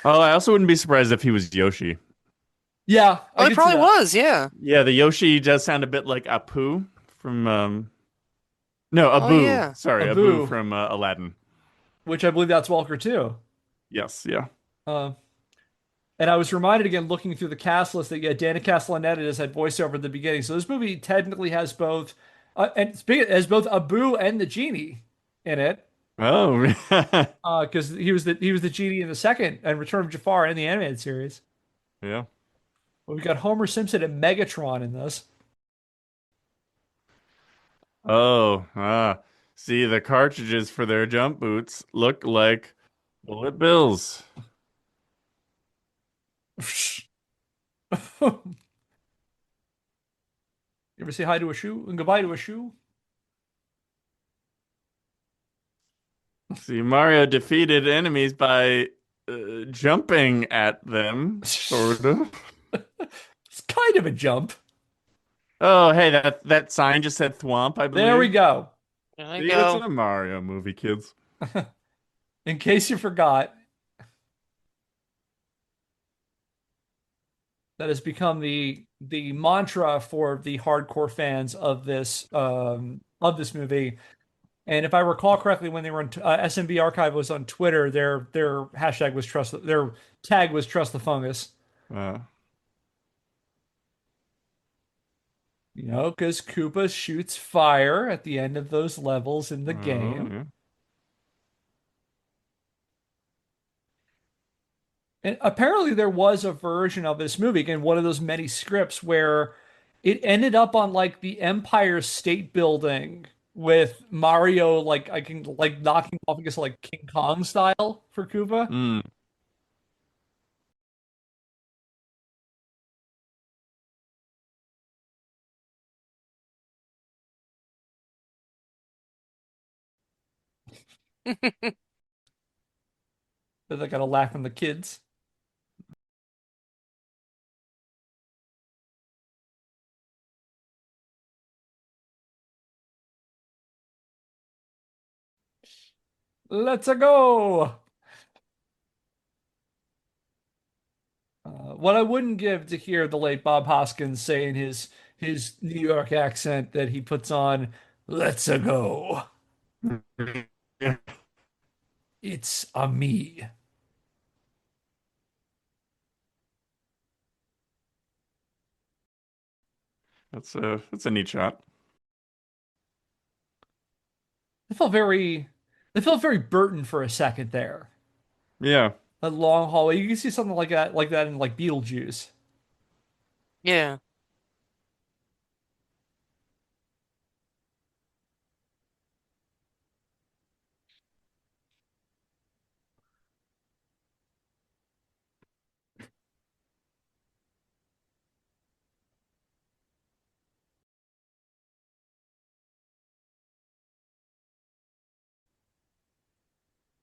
Oh, I also wouldn't be surprised if he was Yoshi.
Yeah, I
Oh, it
could see
probably
that.
was, yeah.
Yeah, the Yoshi does sound a bit like Apu from no,
Oh
Abu.
yeah.
Sorry, Abu
Abu,
from Aladdin.
which I believe that's Welker too.
Yes, yeah.
Uh, And I was reminded again, looking through the cast list, that yeah, Dana Castellaneta has had voiceover at the beginning. So this movie technically has both, and speaking as both Abu and the genie in it,
Oh,
because he was the genie in the second and Return of Jafar in the animated series.
yeah.
But we got Homer Simpson and Megatron in this.
Oh, see, the cartridges for their jump boots look like bullet bills.
You ever say hi to a shoe and goodbye to a shoe?
See, Mario defeated enemies by jumping at them, sort
It's
of.
kind of a jump.
Oh, hey, that sign just said Thwomp, I
There we
believe.
go.
There you
See, it's in
go.
a Mario movie, kids.
In case you forgot, that has become the mantra for the hardcore fans of this movie. And if I recall correctly, when they were on SMB Archive was on Twitter, their hashtag was their tag was trust the fungus.
Uh,
You know, because Koopa shoots fire at the end of those levels in the
oh,
game.
yeah.
And apparently there was a version of this movie, again, one of those many scripts where it ended up on like the Empire State Building with Mario like I can like knocking off I guess like King Kong style for Koopa.
Mm.
But they gotta laugh on the kids. Let's a go. What I wouldn't give to hear the late Bob Hoskins say in his New York accent that he puts on, "Let's a go.
Yeah,
It's a me."
that's a neat shot.
It felt very, it felt very Burton for a second there.
Yeah.
A long hallway. You can see something like that in like Beetlejuice.
Yeah.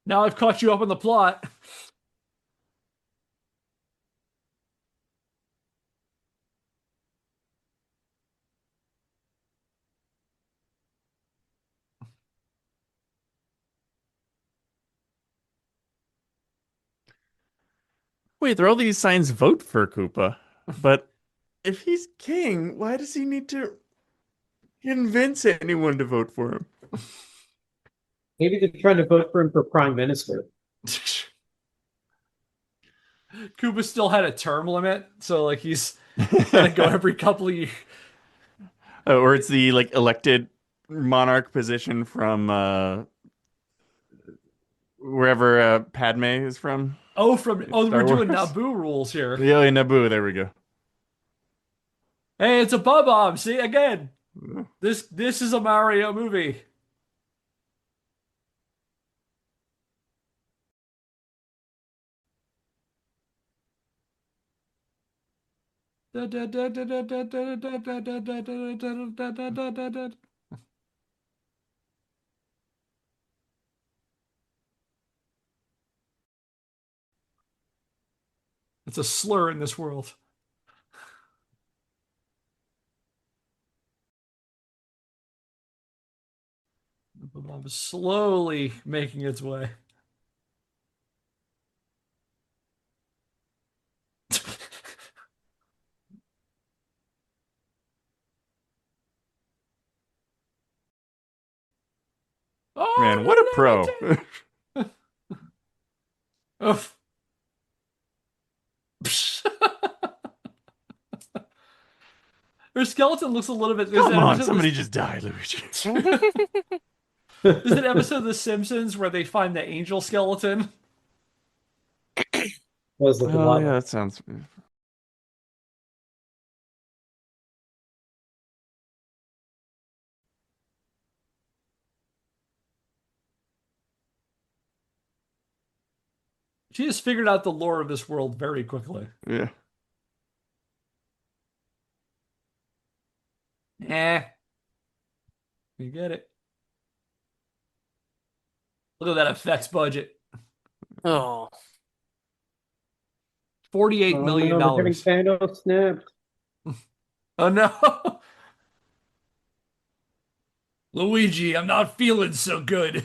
Now I've caught you up on the plot.
Wait, there are all these signs vote for Koopa, but if he's king, why does he need to convince anyone to vote for him?
Maybe they're trying to vote for him for prime minister.
Koopa still had a term limit, so like he's gotta go every couple of years.
Or it's the like elected monarch position from wherever Padme is from.
We're
Star
doing
Wars.
Naboo rules here.
Yeah, in Naboo. There we go.
Hey, it's a Bob-omb. See again. This is a Mario movie. It's a slur in this world. Bob is slowly making its way.
Man, what a pro.
Oh, no, Her skeleton looks a little bit. There's
Come
an
on,
episode.
somebody just died, Luigi.
There's an episode of The Simpsons where they find the angel skeleton.
Was looking a
Oh
lot
yeah,
like.
that sounds.
She has figured out the lore of this world very quickly.
Yeah.
Eh, you get it. Look at that effects budget.
Oh.
$48
Oh
million
no, we're getting
dollars.
Thanos snapped.
Oh no. Luigi, I'm not feeling so good.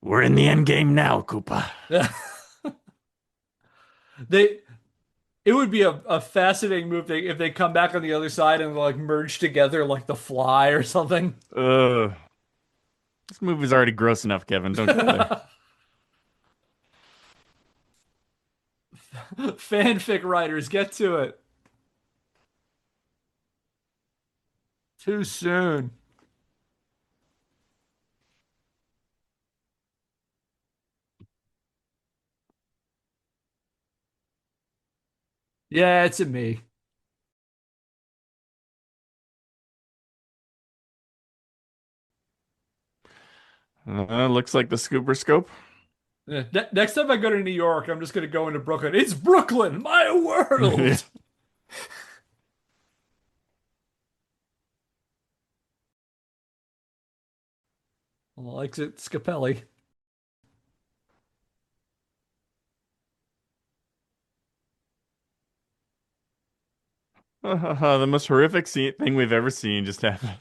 We're in the end game now, Koopa.
They it would be a fascinating move if they come back on the other side and like merge together like the Fly or something.
Ugh. This movie's already gross enough, Kevin. Don't go there.
Fanfic writers, get to it. Too soon. Yeah, it's a me.
Looks like the scooper scope.
Yeah. Next time I go to New York, I'm just gonna go into Brooklyn. It's Brooklyn, my
Yeah.
world. Well, like it, Scapelli.
The most horrific thing we've ever seen just happened.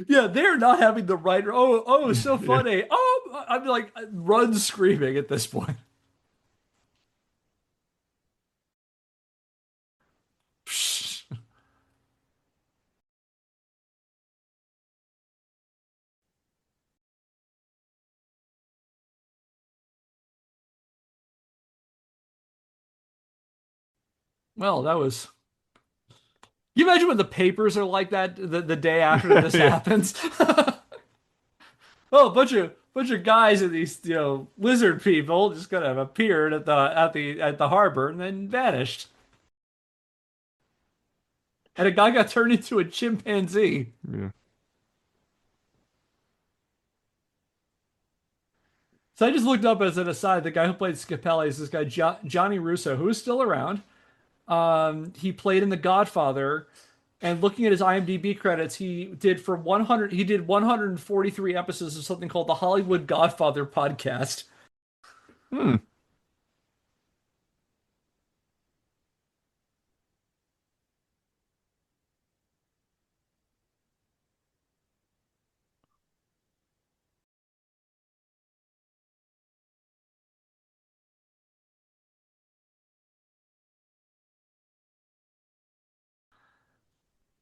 Yeah, they're not having the right. Oh, so
Yeah.
funny. Oh, I'm like run screaming at this point. Well, that was. You imagine when the papers are like that the day after this
Yeah.
happens? Oh, bunch of guys and these lizard people just kind of appeared at the harbor and then vanished. And a guy got turned into a chimpanzee.
Yeah.
So I just looked up as an aside, the guy who played Scapelli is this guy Johnny Russo, who is still around. He played in The Godfather, and looking at his IMDb credits, he did 143 episodes of something called the Hollywood Godfather podcast.
Hmm.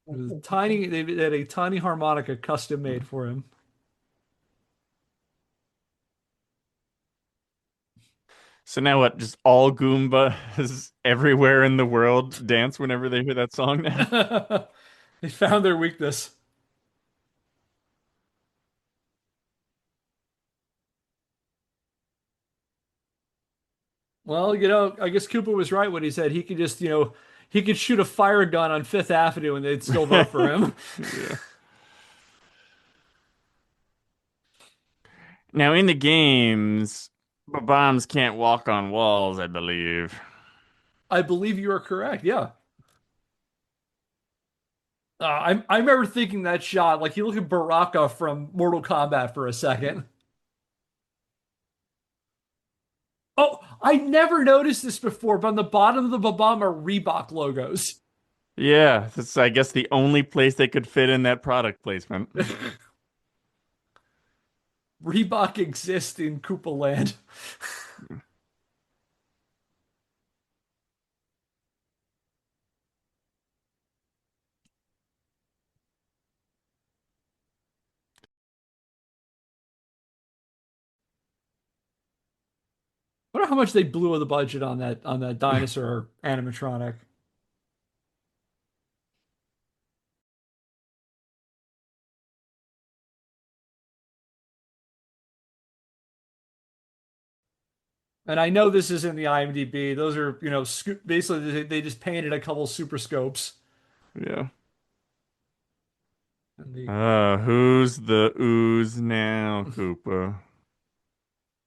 It was tiny. They had a tiny harmonica custom made for him.
So now what? Just all Goombas everywhere in the world dance whenever they hear that song now?
They found their weakness. Well, I guess Cooper was right when he said he could just, he could shoot a fire gun on Fifth Avenue and they'd still vote for him.
Yeah. Now in the games, bombs can't walk on walls, I believe.
I believe you are correct. Yeah. I remember thinking that shot, like you look at Baraka from Mortal Kombat for a second. Oh, I never noticed this before, but on the bottom of the bomb are Reebok logos.
Yeah, that's I guess the only place they could fit in that product placement.
Reebok exists in Koopa Land. I wonder how much they blew the budget on that dinosaur animatronic. And I know this is in the IMDb. Those are, basically they just painted a couple super scopes.
Yeah.
And the
Who's the ooze now, Koopa?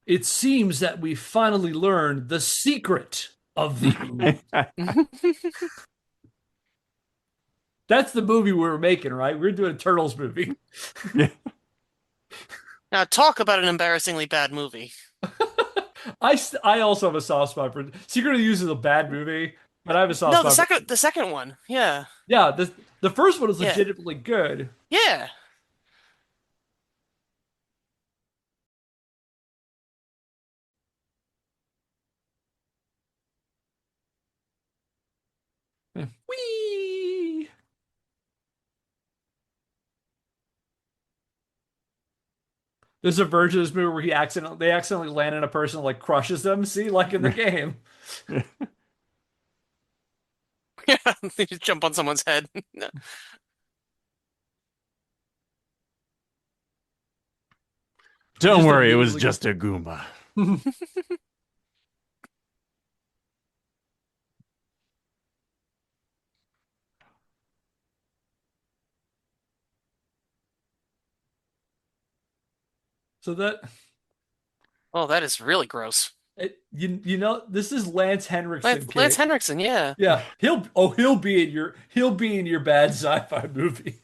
It seems that we finally learned the secret of the ooze. That's the movie we were making, right? We were doing a Turtles movie.
Yeah.
Now talk about an embarrassingly bad movie.
I also have a soft spot for Secret of the Use is a bad movie, but I have a soft
No,
spot for
the second one. Yeah.
yeah. The first one is
Yeah.
legitimately good.
Yeah.
Whee! There's a version of this movie where they accidentally land in a person and, like crushes them. See, like in the game.
Yeah. They just jump on someone's head.
You
Don't
just
worry, it was
immediately
just a Goomba.
so that
Oh, that is really gross.
you know this is Lance Henriksen,
Lance
Kate.
Henriksen, yeah.
Yeah, he'll be in your bad sci-fi movie.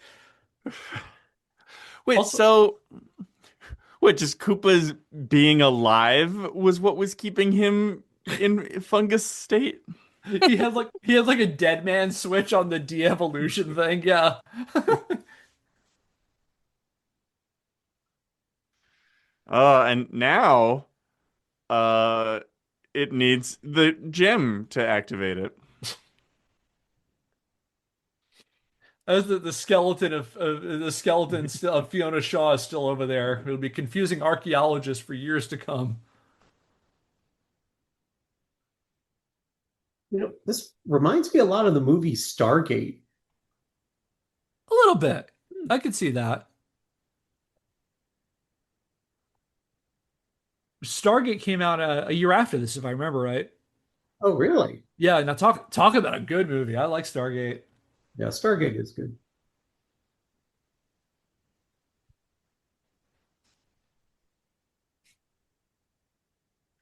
Wait,
Also,
so what, just Koopa's being alive was what was keeping him in fungus state?
he had like a dead man switch on the de-evolution thing. Yeah.
And now uh it needs the gem to activate it.
As the skeleton of Fiona Shaw is still over there. It'll be confusing archaeologists for years to come.
This reminds me a lot of the movie Stargate.
A little bit. I could see that. Stargate came out a year after this, if I remember right.
Oh, really?
Yeah, now talk about a good movie. I like Stargate.
Yeah, Stargate is good.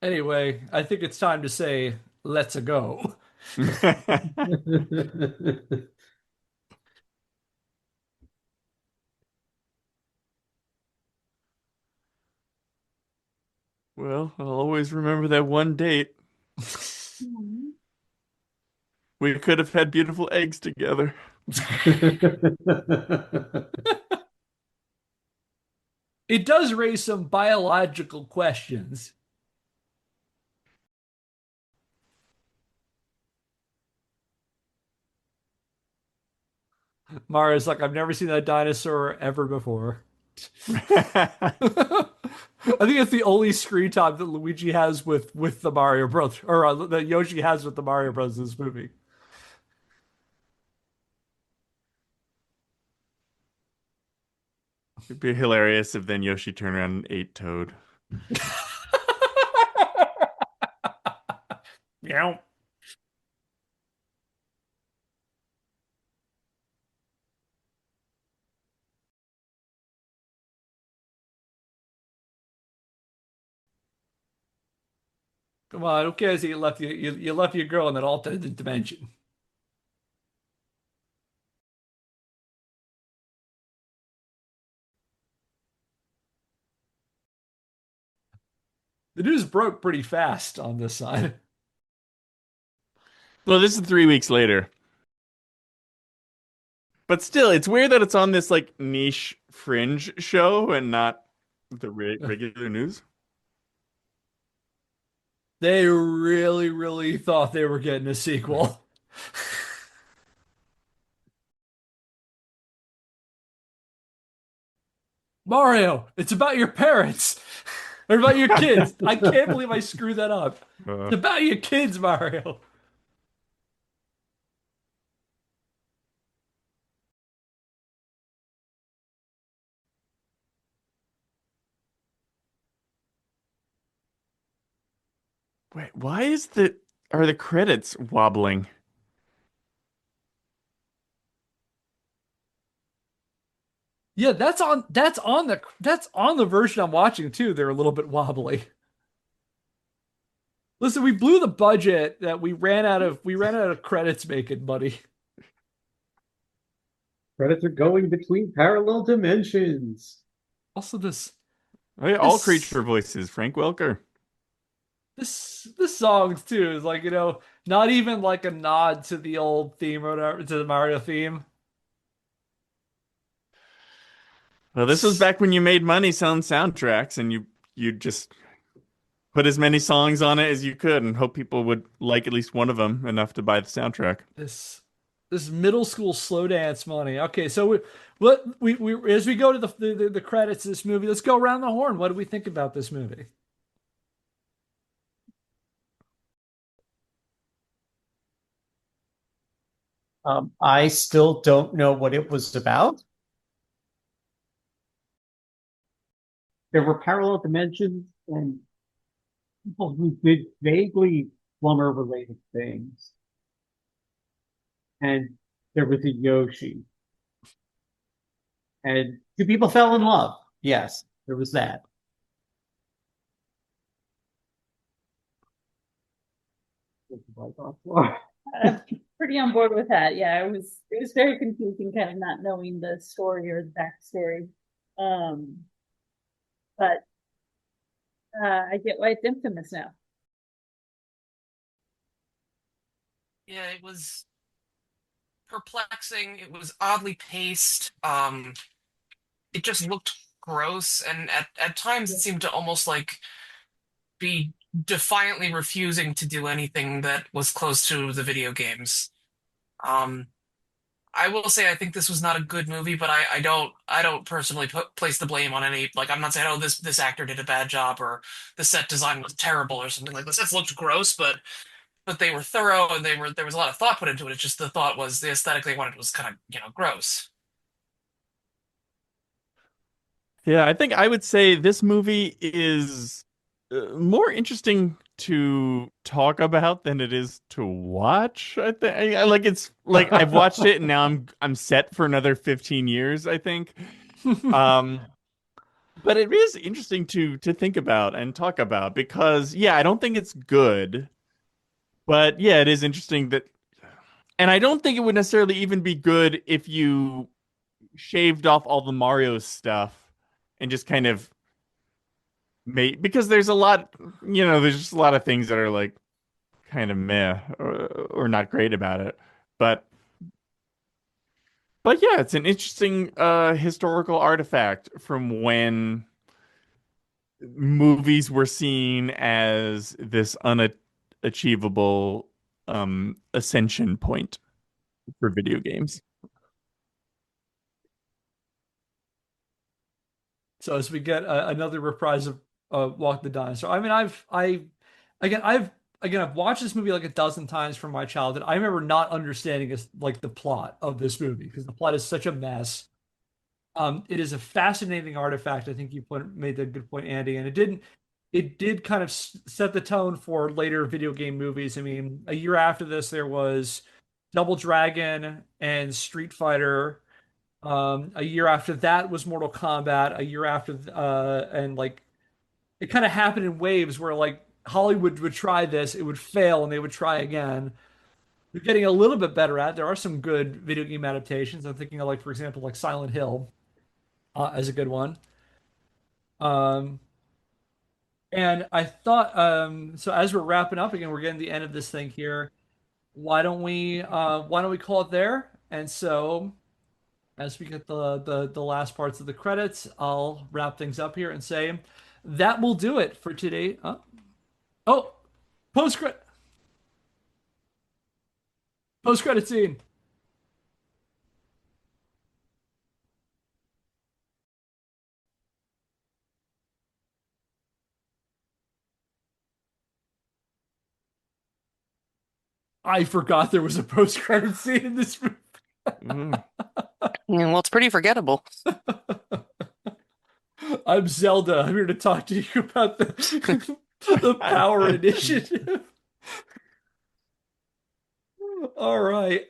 Anyway, I think it's time to say let's a go.
Well, I'll always remember that one date. We could have had beautiful eggs together.
It does raise some biological questions. Mario's like, I've never seen that dinosaur ever before. I think it's the only screen time that Luigi has with the Mario Brothers, or that Yoshi has with the Mario Brothers in this movie.
It'd be hilarious if then Yoshi turned around and ate Toad.
Meow. Come on, who cares that you left your girl in that alternate dimension? The news broke pretty fast on this side.
Well, this is 3 weeks later. But still, it's weird that it's on this like niche fringe show and not the regular news.
They really, really thought they were getting a sequel. Mario, it's about your parents. Or about your kids. I can't believe I screwed that up.
Uh,
It's about your kids, Mario.
wait, why are the credits wobbling?
Yeah, that's on the version I'm watching too. They're a little bit wobbly. Listen, we blew the budget that we ran out of credits making, buddy.
Credits are going between parallel dimensions.
Also,
Oh, yeah, all
this
creature voices, Frank Welker.
this song too is like, not even like a nod to the old theme or whatever, to the Mario theme.
Well, this was back when you made money selling soundtracks, and you just put as many songs on it as you could, and hope people would like at least one of them enough to buy the soundtrack.
This this middle school slow dance money. Okay, so we as we go to the credits of this movie, let's go around the horn. What do we think about this movie?
I still don't know what it was about. There were parallel dimensions and people who did vaguely plumber related things. And there was a Yoshi. And two people fell in love. Yes, there was that.
I'm pretty on board with that. Yeah, it was very confusing, kind of not knowing the story or the backstory. Um, but I get why it's infamous now.
Yeah, it was perplexing. It was oddly paced. It just looked gross, and at times it seemed to almost like be defiantly refusing to do anything that was close to the video games. Um, I will say I think this was not a good movie, but I don't personally place the blame on any, like, I'm not saying, oh, this actor did a bad job or the set design was terrible or something. Like, the sets looked gross, but they were thorough and there was a lot of thought put into it. It's just the thought was the aesthetic they wanted was kind of, gross.
Yeah, I think I would say this movie is more interesting to talk about than it is to watch. I think like it's like I've watched it and now I'm set for another 15 years, I think. Um but it is interesting to think about and talk about because yeah, I don't think it's good, but yeah, it is interesting that and I don't think it would necessarily even be good if you shaved off all the Mario stuff and just kind of made because there's a lot, there's just a lot of things that are like kind of meh or not great about it. But yeah, it's an interesting historical artifact from when movies were seen as this unachievable ascension point for video games.
So as we get another reprise of Walk the Dinosaur. I mean, again, I've watched this movie like a dozen times from my childhood. I remember not understanding like the plot of this movie because the plot is such a mess. It is a fascinating artifact. I think you made a good point, Andy, and it did kind of set the tone for later video game movies. I mean, a year after this, there was Double Dragon and Street Fighter. A year after that was Mortal Kombat. A year after, and like it kind of happened in waves where like Hollywood would try this, it would fail, and they would try again. They're getting a little bit better at it. There are some good video game adaptations. I'm thinking of like, for example, like Silent Hill as a good one. Um, and I thought, so as we're wrapping up again, we're getting to the end of this thing here. Why don't we call it there? And so as we get the last parts of the credits, I'll wrap things up here and say that will do it for today. Oh, post credit post credit scene. I forgot there was a post credit scene in this movie.
Mm.
Yeah, well, it's pretty forgettable.
I'm Zelda. I'm here to talk to you about the Power Initiative. All right.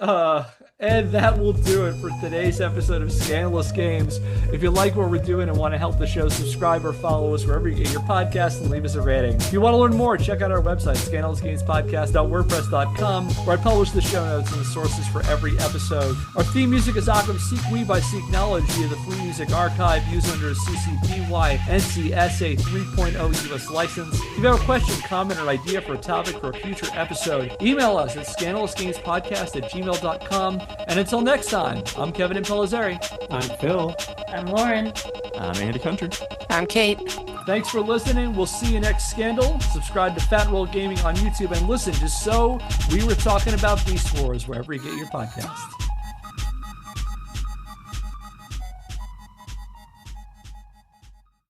And that will do it for today's episode of Scandalous Games. If you like what we're doing and want to help the show, subscribe or follow us wherever you get your podcasts and leave us a rating. If you want to learn more, check out our website, scandalousgamespodcast.wordpress.com, where I publish the show notes and the sources for every episode. Our theme music is Occam Seek We by Seek Knowledge via the Free Music Archive, used under a CC BY NCSA 3.0 US license. If you have a question, comment, or idea for a topic for a future episode, email us at scandalousgamespodcast@gmail.com. And until next time, I'm Kevin Impellizeri.
I'm Phil.
I'm Lauren.
I'm Andy Hunter.
I'm Kate.
Thanks for listening. We'll see you next Scandal. Subscribe to Fat Roll Gaming on YouTube and listen to So We Were Talking About Beast Wars wherever you get your podcasts.